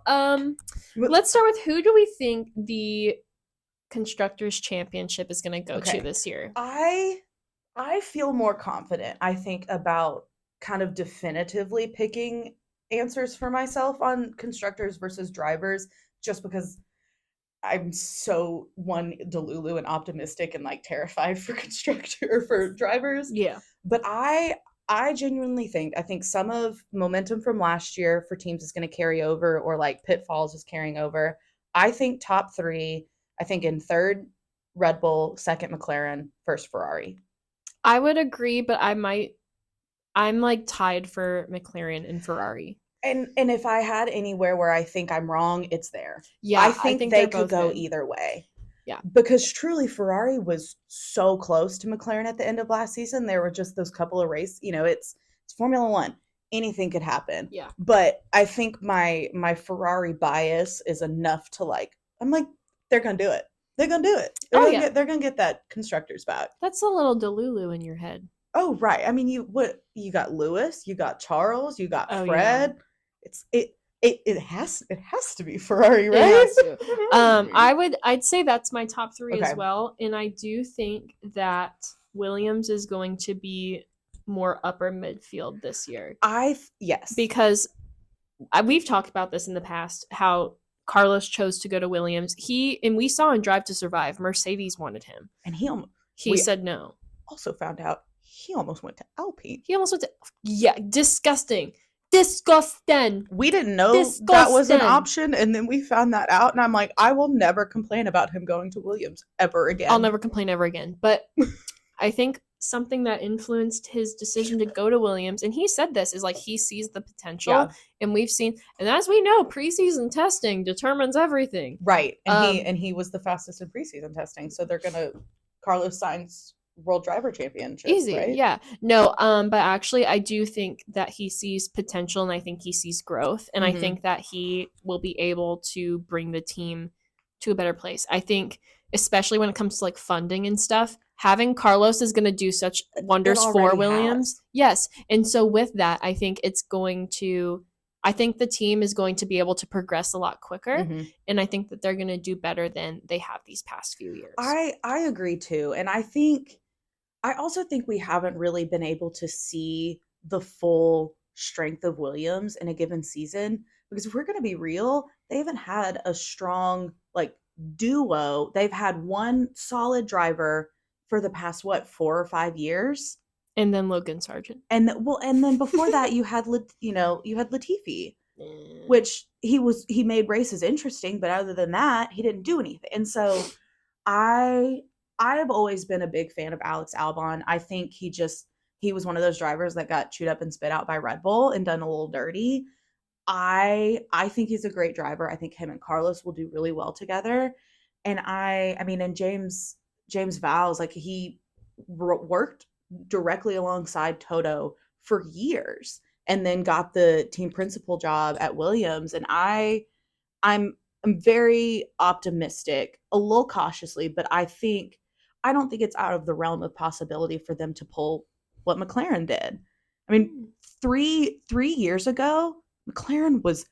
let's start with, who do we think the Constructors' Championship is going to go to this year? I feel more confident, I think, about kind of definitively picking answers for myself on constructors versus drivers, just because I'm so delulu and optimistic and like terrified for for drivers. Yeah. But I genuinely think, some of momentum from last year for teams is going to carry over, or like pitfalls is carrying over. I think top 3, I think in third, Red Bull, second, McLaren, first, Ferrari. I would agree, but I'm like tied for McLaren and Ferrari. And if I had anywhere where I think I'm wrong, it's there. Yeah, I think they could go good. either way. Yeah. Because truly, Ferrari was so close to McLaren at the end of last season. There were just those couple of races. It's Formula One. Anything could happen. Yeah. But I think my Ferrari bias is enough to I'm like, they're going to do it. They're going to do it. They're going to get that constructors back. That's a little delulu in your head. Oh, right. I mean, you got Lewis, you got Charles, you got Fred. Yeah. It has to be Ferrari, right? It has to. I'd say that's my top 3 as well, and I do think that Williams is going to be more upper midfield this year. Yes, because we've talked about this in the past, how Carlos chose to go to Williams. And we saw in Drive to Survive, Mercedes wanted him, and he said no. Also found out he almost went to Alpine. Yeah, disgusting. Disgusting. We didn't know that was an option, and then we found that out, and I'm like, I will never complain about him going to Williams ever again. I'll never complain ever again. But I think something that influenced his decision to go to Williams, and he said this, is like he sees the potential, and we've seen, and as we know, preseason testing determines everything. Right, and he was the fastest in preseason testing, so they're gonna Carlos Sainz World Driver Championship. Easy, right? Yeah. No, but actually I do think that he sees potential, and I think he sees growth, and I think that he will be able to bring the team to a better place. I think, especially when it comes to like funding and stuff, having Carlos is going to do such It wonders for already Williams. has. Yes. And so with that, I think the team is going to be able to progress a lot quicker. Mm-hmm. And I think that they're going to do better than they have these past few years. I agree too. And I also think we haven't really been able to see the full strength of Williams in a given season, because if we're going to be real, they haven't had a strong like duo. They've had one solid driver for the past 4 or 5 years. And then Logan Sargent. And then before that you had you had Latifi, which he made races interesting, but other than that, he didn't do anything. And so I I have always been a big fan of Alex Albon. I think he was one of those drivers that got chewed up and spit out by Red Bull and done a little dirty. I think he's a great driver. I think him and Carlos will do really well together. And I mean, and James Vowles, like he worked directly alongside Toto for years and then got the team principal job at Williams. And I'm I'm very optimistic, a little cautiously, but I don't think it's out of the realm of possibility for them to pull what McLaren did. I mean, three years ago, McLaren was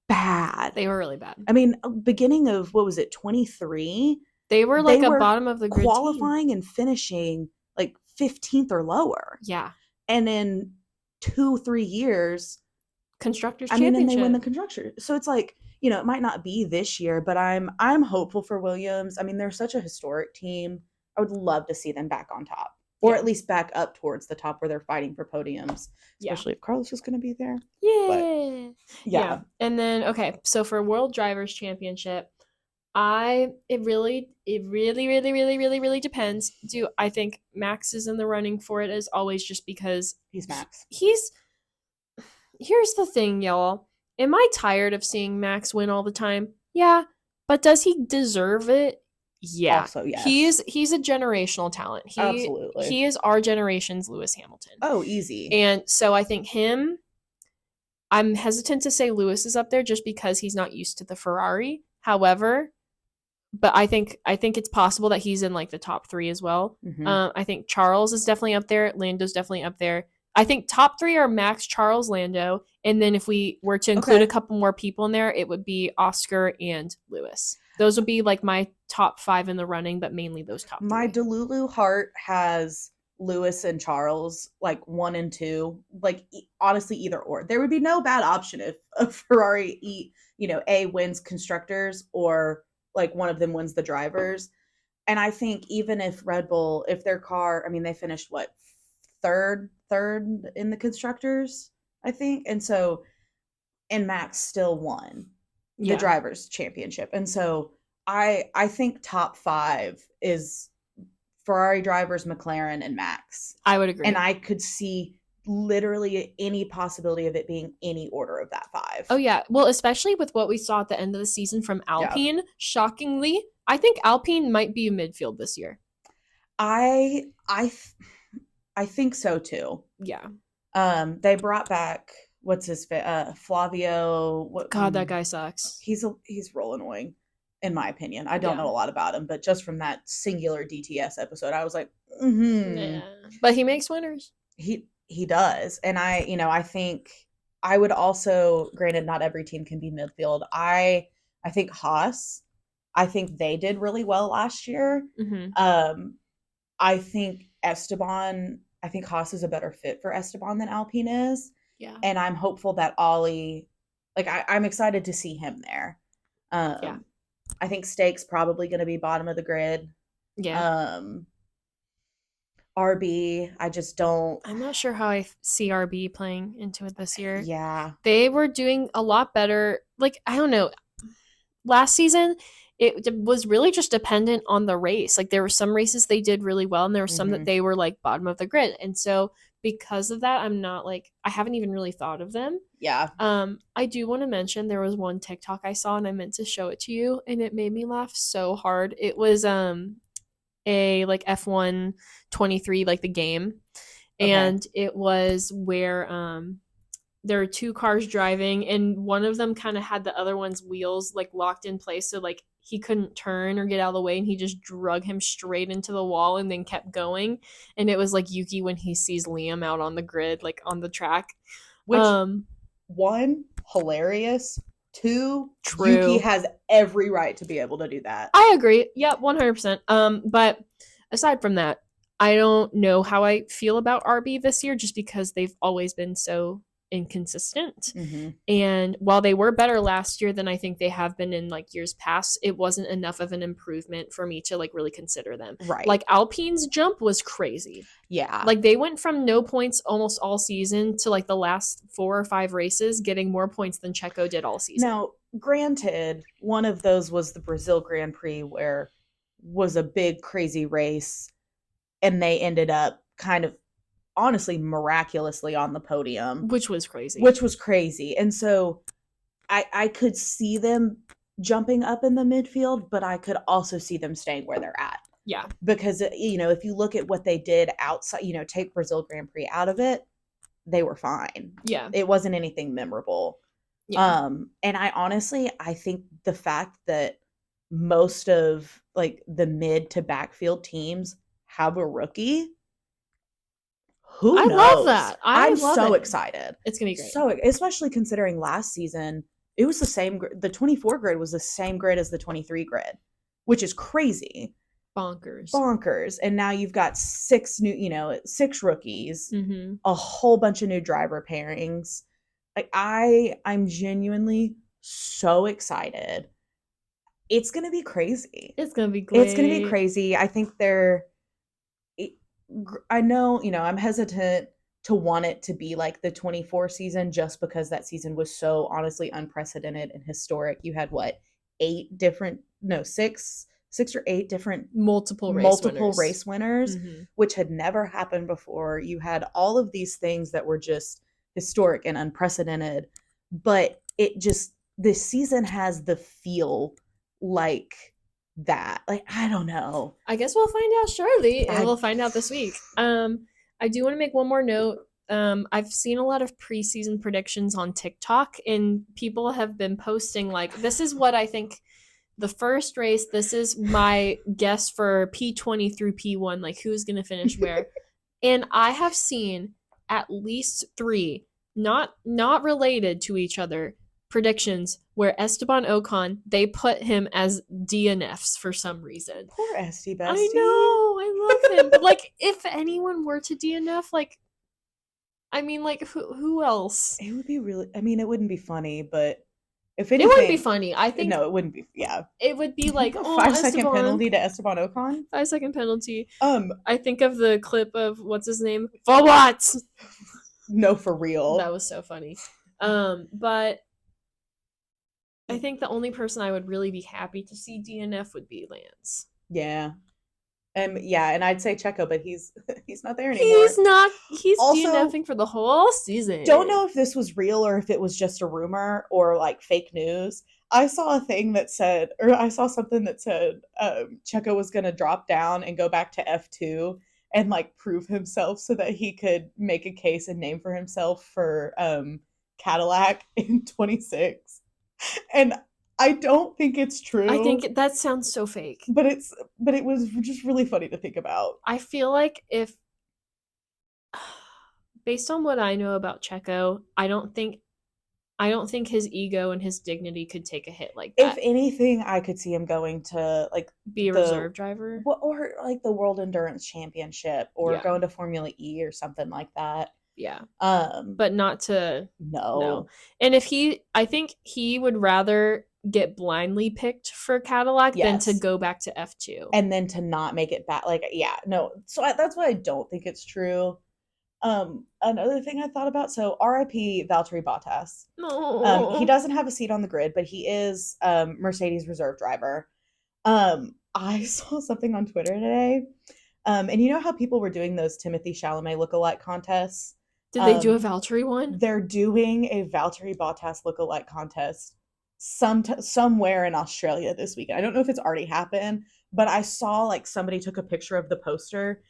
bad. They were really bad. I mean, beginning of what was it, 23? They were like a bottom of the grid qualifying team. And finishing like 15th or lower. Yeah. And in 2-3 years, Constructors Championship. Championship. And they win the constructor. So it's like, it might not be this year, but I'm hopeful for Williams. I mean, they're such a historic team. I would love to see them back on top, or at least back up towards the top where they're fighting for podiums, especially if Carlos is going to be there. Yeah. But, yeah. And then, okay, so for World Drivers' Championship, it really depends. I think Max is in the running for it as always, just because he's Max. Here's the thing, y'all. Am I tired of seeing Max win all the time? Yeah. But does he deserve it? Yeah. Also, yes. He's a generational talent. Absolutely. He is our generation's Lewis Hamilton. Oh, easy. And so I think I'm hesitant to say Lewis is up there just because he's not used to the Ferrari. However, but I think it's possible that he's in like the top 3 as well. Mm-hmm. I think Charles is definitely up there. Lando's definitely up there. I think top 3 are Max, Charles, Lando, and then if we were to include a couple more people in there, it would be Oscar and Lewis. Those would be like my top 5 in the running, but mainly those top 3. My Delulu heart has Lewis and Charles like 1 and 2. Like honestly, either or. There would be no bad option if a Ferrari A wins constructors or like one of them wins the drivers. And I think even if Red Bull, if their car, I mean, they finished third in the constructors, I think. And so, and Max still won the drivers' championship. And so I think top 5 is Ferrari drivers, McLaren, and Max. I would agree. And I could see literally any possibility of it being any order of that 5. Oh yeah. Well, especially with what we saw at the end of the season from Alpine, shockingly, I think Alpine might be midfield this year. I think so too. Yeah. They brought back what's his Flavio. God, that guy sucks. He's real annoying, in my opinion. I don't know a lot about him, but just from that singular DTS episode, I was like, yeah. But he makes winners. He does, and I think I would also, granted, not every team can be midfield. I think Haas. I think they did really well last year. Mm-hmm. I think Esteban. I think Haas is a better fit for Esteban than Alpine is. Yeah. And I'm hopeful that Ollie, I'm excited to see him there. I think Stake's probably going to be bottom of the grid. Yeah. RB, I just don't. I'm not sure how I see RB playing into it this year. Yeah. They were doing a lot better. Like, I don't know. Last season, it was really just dependent on the race. Like, there were some races they did really well, and there were some that they were like bottom of the grid. And so because of that, I'm not like, I haven't even really thought of them. Yeah. I do want to mention there was one TikTok I saw and I meant to show it to you, and it made me laugh so hard. It was a like F1 23, like the game. Okay. And it was where there were two cars driving, and one of them kind of had the other one's wheels like locked in place, so like he couldn't turn or get out of the way, and he just drug him straight into the wall and then kept going. And it was like Yuki when he sees Liam out on the grid, like on the track. Which, one, hilarious. Two, Yuki True. has every right to be able to do that. I agree. Yep, 100%. But aside from that, I don't know how I feel about RB this year just because they've always been so inconsistent. Mm-hmm. And while they were better last year than I think they have been in like years past, it wasn't enough of an improvement for me to like really consider them. Right. Like Alpine's jump was crazy. Yeah. Like they went from no points almost all season to like the last 4 or 5 races getting more points than Checo did all season. Now, granted, one of those was the Brazil Grand Prix where was a big crazy race and they ended up kind of honestly miraculously on the podium, which was crazy. And so I could see them jumping up in the midfield, but I could also see them staying where they're at. Yeah. Because, you know, if you look at what they did outside, you know, take Brazil Grand Prix out of it, they were fine. Yeah. It wasn't anything memorable. Yeah. And I think the fact that most of like the mid to backfield teams have a rookie, who knows? Love that. I'm so excited. It's gonna be great. So, especially considering last season, it was the same. The 24 grid was the same grid as the 23 grid, which is crazy. Bonkers. And now you've got 6 rookies, mm-hmm. a whole bunch of new driver pairings. Like I'm genuinely so excited. It's gonna be crazy. It's gonna be great. It's gonna be crazy. I think I know, you know, I'm hesitant to want it to be like the 24 season just because that season was so honestly unprecedented and historic. You had what, 6 or 8 different multiple race winners, mm-hmm. which had never happened before. You had all of these things that were just historic and unprecedented, but this season has the feel like that. Like, I don't know. I guess we'll find out shortly, and we'll find out this week. I do want to make one more note. I've seen a lot of preseason predictions on TikTok, and people have been posting like, this is what I think the first race, this is my guess for P20 through P1, like who's going to finish where. And I have seen at least 3, not related to each other, predictions where Esteban Ocon, they put him as DNFs for some reason. Poor Esty Bestie. I know, I love him. But like, if anyone were to DNF, like, I mean, like, who else? It would be really, I mean, it wouldn't be funny, but if anything, it wouldn't be funny. I think no, it wouldn't be. Yeah, it would be like 5-second penalty to Esteban Ocon. 5-second penalty. I think of the clip of what's his name for what? No, for real. That was so funny. But I think the only person I would really be happy to see DNF would be Lance. Yeah. And I'd say Checo, but he's not there anymore. He's also DNFing for the whole season. Don't know if this was real or if it was just a rumor or like fake news. I saw something that said Checo was going to drop down and go back to F2 and like prove himself so that he could make a case and name for himself for Cadillac in 26. And I don't think it's true. I think that sounds so fake. But it was just really funny to think about. I feel like if, based on what I know about Checo, I don't think his ego and his dignity could take a hit like that. If anything, I could see him going to like be a reserve driver or like the World Endurance Championship or going to Formula E or something like that. Yeah. But not to no. And I think he would rather get blindly picked for Cadillac than to go back to F2 and then to not make it back. Like, yeah, no. So that's why I don't think it's true. Another thing I thought about, so RIP Valtteri Bottas. No. He doesn't have a seat on the grid, but he is Mercedes reserve driver. I saw something on Twitter today. And you know how people were doing those Timothy Chalamet lookalike contests? Did they do a Valtteri one? They're doing a Valtteri Bottas lookalike contest somewhere in Australia this weekend. I don't know if it's already happened, but I saw like somebody took a picture of the poster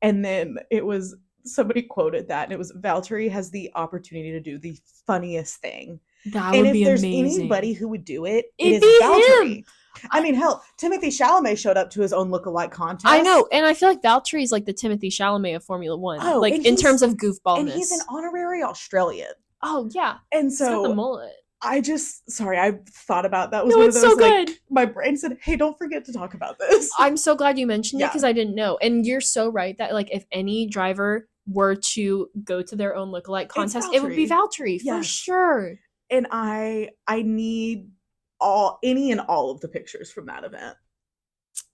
and then it was somebody quoted that, and it was Valtteri has the opportunity to do the funniest thing. That And would if be there's amazing. anybody who would do it, it It'd is be Valtteri. him. I mean, hell, Timothy Chalamet showed up to his own lookalike contest. I know, and I feel like Valtteri is like the Timothy Chalamet of Formula One, Oh, like and in terms of and goofballness. he's an honorary Australian. Oh yeah, And he's got the so mullet. I thought about that was No, one of it's those so like good. my brain said, "Hey, don't forget to talk about this." I'm so glad you mentioned it Yeah. because I didn't know. And you're so right that like if any driver were to go to their own lookalike contest, it would be Valtteri for Yes. sure. And I need any and all of the pictures from that event.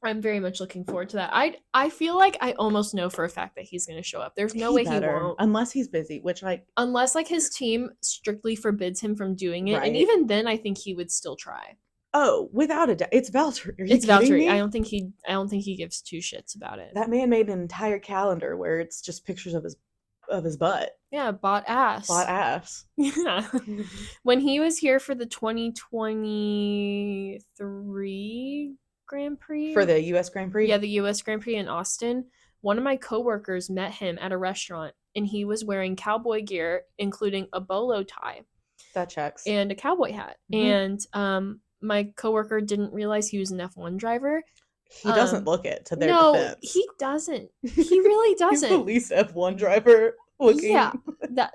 I'm very much looking forward to that. I feel like I almost know for a fact that he's going to show up. There's no way better, he won't. unless he's busy, which unless like his team strictly forbids him from doing it. Right. And even then I think he would still try. Oh, without a doubt. It's Valtteri. Are you It's kidding Valtteri. me? I don't think he gives two shits about it. That man made an entire calendar where it's just pictures of his butt. Yeah, bought ass. Yeah. When he was here for the 2023 Grand Prix. For the US Grand Prix? Yeah, the US Grand Prix in Austin. One of my coworkers met him at a restaurant and he was wearing cowboy gear, including a bolo tie. That checks. And a cowboy hat. Mm-hmm. And my coworker didn't realize he was an F1 driver. He doesn't look it, to their defense. No, he doesn't. He really doesn't. He's the least F1 driver looking. Yeah, that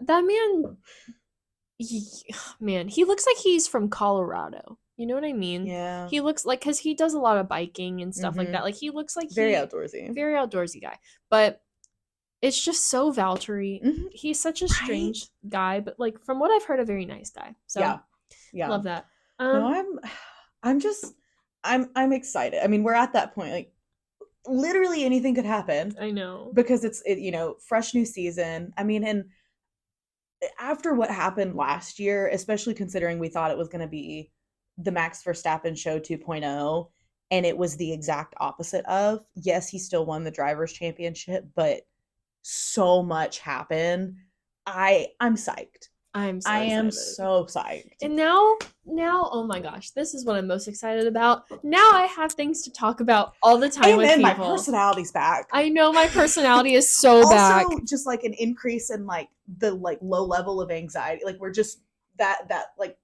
man, he looks like he's from Colorado. You know what I mean? Yeah. He looks like, because he does a lot of biking and stuff like that. Like, he looks like very outdoorsy guy. But it's just so Valtteri. Mm-hmm. He's such a strange guy, but like from what I've heard, a very nice guy. So yeah, love that. No, I'm excited. I mean, we're at that point. Like, literally anything could happen. I know, because it's fresh new season. I mean, and after what happened last year, especially considering we thought it was going to be the Max Verstappen show 2.0, and it was the exact opposite of. Yes, he still won the drivers' championship, but so much happened. I'm psyched. I am so psyched. And now, oh my gosh, this is what I'm most excited about. Now I have things to talk about all the time with people. My personality's back. I know my personality is so back. Also, just like an increase in like the like low level of anxiety. Like we're just that like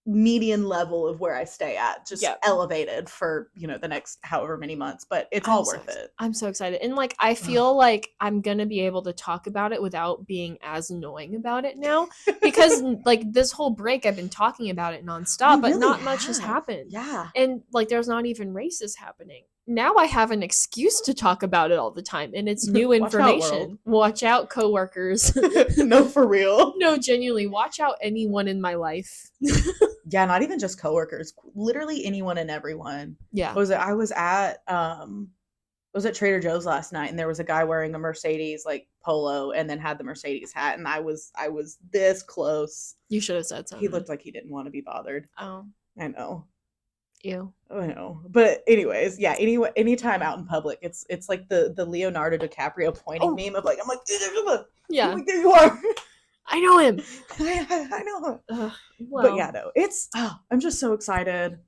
median level of where I stay at, just elevated for the next however many months, but it's all worth it. I'm so excited, and like I feel like I'm gonna be able to talk about it without being as annoying about it now, because like this whole break I've been talking about it nonstop, but not much has happened. Yeah, and like there's not even races happening. Now I have an excuse to talk about it all the time, and it's new information. Watch out, coworkers. No, for real. No, genuinely, watch out anyone in my life. Yeah, not even just coworkers. Literally anyone and everyone. Yeah. I was at Trader Joe's last night, and there was a guy wearing a Mercedes like polo and then had the Mercedes hat, and I was this close. You should have said something. He looked like he didn't want to be bothered. Oh. I know. Ew. I know. But anyways, yeah, anytime out in public, it's like the Leonardo DiCaprio pointing meme of like, I'm like, yeah, I'm like, there you are. I know him. I know him. Well. But yeah, no, I'm just so excited.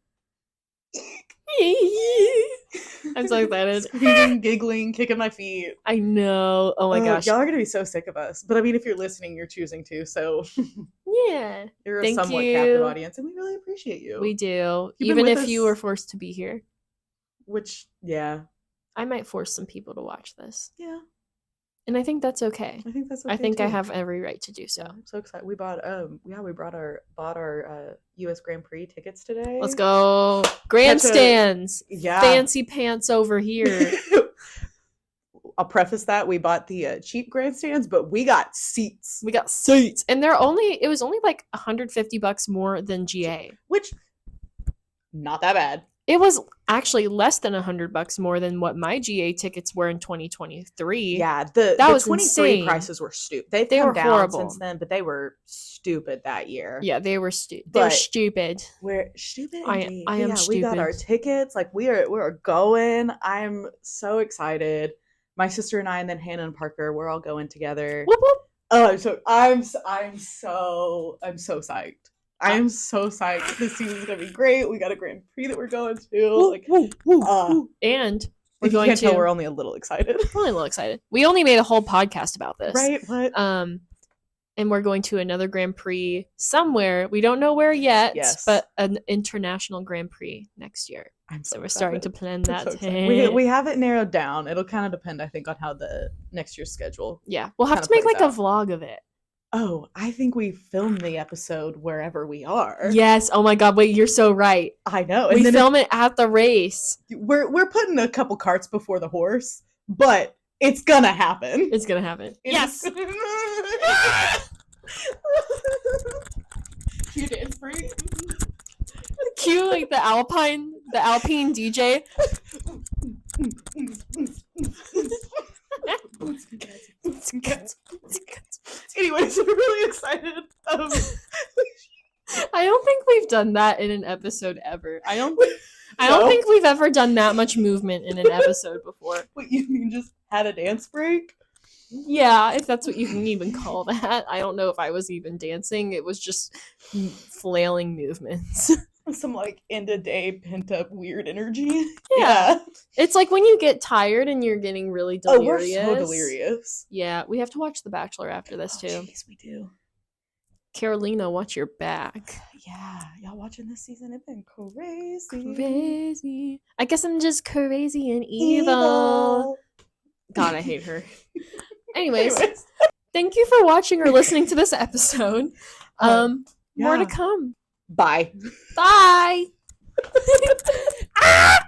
I'm so excited. Screaming, giggling, kicking my feet. I know. Oh my gosh. Y'all are gonna be so sick of us. But I mean, if you're listening, you're choosing to, so yeah. You're a somewhat captive audience, and we really appreciate you. We do. Even if you were forced to be here. Which, yeah. I might force some people to watch this. Yeah. And I think that's okay. I think too. I have every right to do so. Yeah, I'm so excited. We bought bought our US Grand Prix tickets today. Let's go. Grandstands. Yeah. Fancy pants over here. I'll preface that we bought the cheap grandstands, but we got seats. And it was only like $150 more than GA. Which, not that bad. It was actually less than $100 more than what my GA tickets were in 2023. Yeah, the 23 insane. Prices were stupid. They come down horrible since then, but they were stupid that year. Yeah, they were stupid. They're stupid. We're stupid. I am stupid. We got our tickets. Like we're going. I'm so excited. My sister and I, and then Hannah and Parker, we're all going together. Whoop, whoop. Oh, I'm so psyched. I am so psyched. This season's gonna be great. We got a Grand Prix that we're going to. And We're If you going can't tell, to. we're only a little excited. I'm only a little excited. We only made a whole podcast about this. Right? What? And we're going to another Grand Prix somewhere. We don't know where yet, Yes. but an international Grand Prix next year. I'm So we're excited. starting to plan I'm that. so excited. We have it narrowed down. It'll kind of depend, I think, on how the next year's schedule. Yeah, we'll have kinda to make plays like out. a vlog of it. Oh, I think we film the episode wherever we are. Yes. Oh my God. Wait, you're so right. I know. We And then film it at the race. we're putting a couple carts before the horse, but it's gonna happen. It's gonna happen. Yes. You dance break. Cue like the Alpine DJ. Anyways, we're really excited. I don't think we've done that in an episode ever. I don't think we've ever done that much movement in an episode before. What, you mean just had a dance break? Yeah, if that's what you can even call that. I don't know if I was even dancing. It was just flailing movements. Some like end of day pent up weird energy. Yeah. It's like when you get tired and you're getting really delirious. Oh, we're so delirious. Yeah, we have to watch The Bachelor after this too. Jeez, we do. Carolina, watch your back. Yeah, y'all watching this season? It's been crazy. Crazy. I guess I'm just crazy and evil. God, I hate her. Anyways, thank you for watching or listening to this episode. More to come. Bye. Bye. Ah!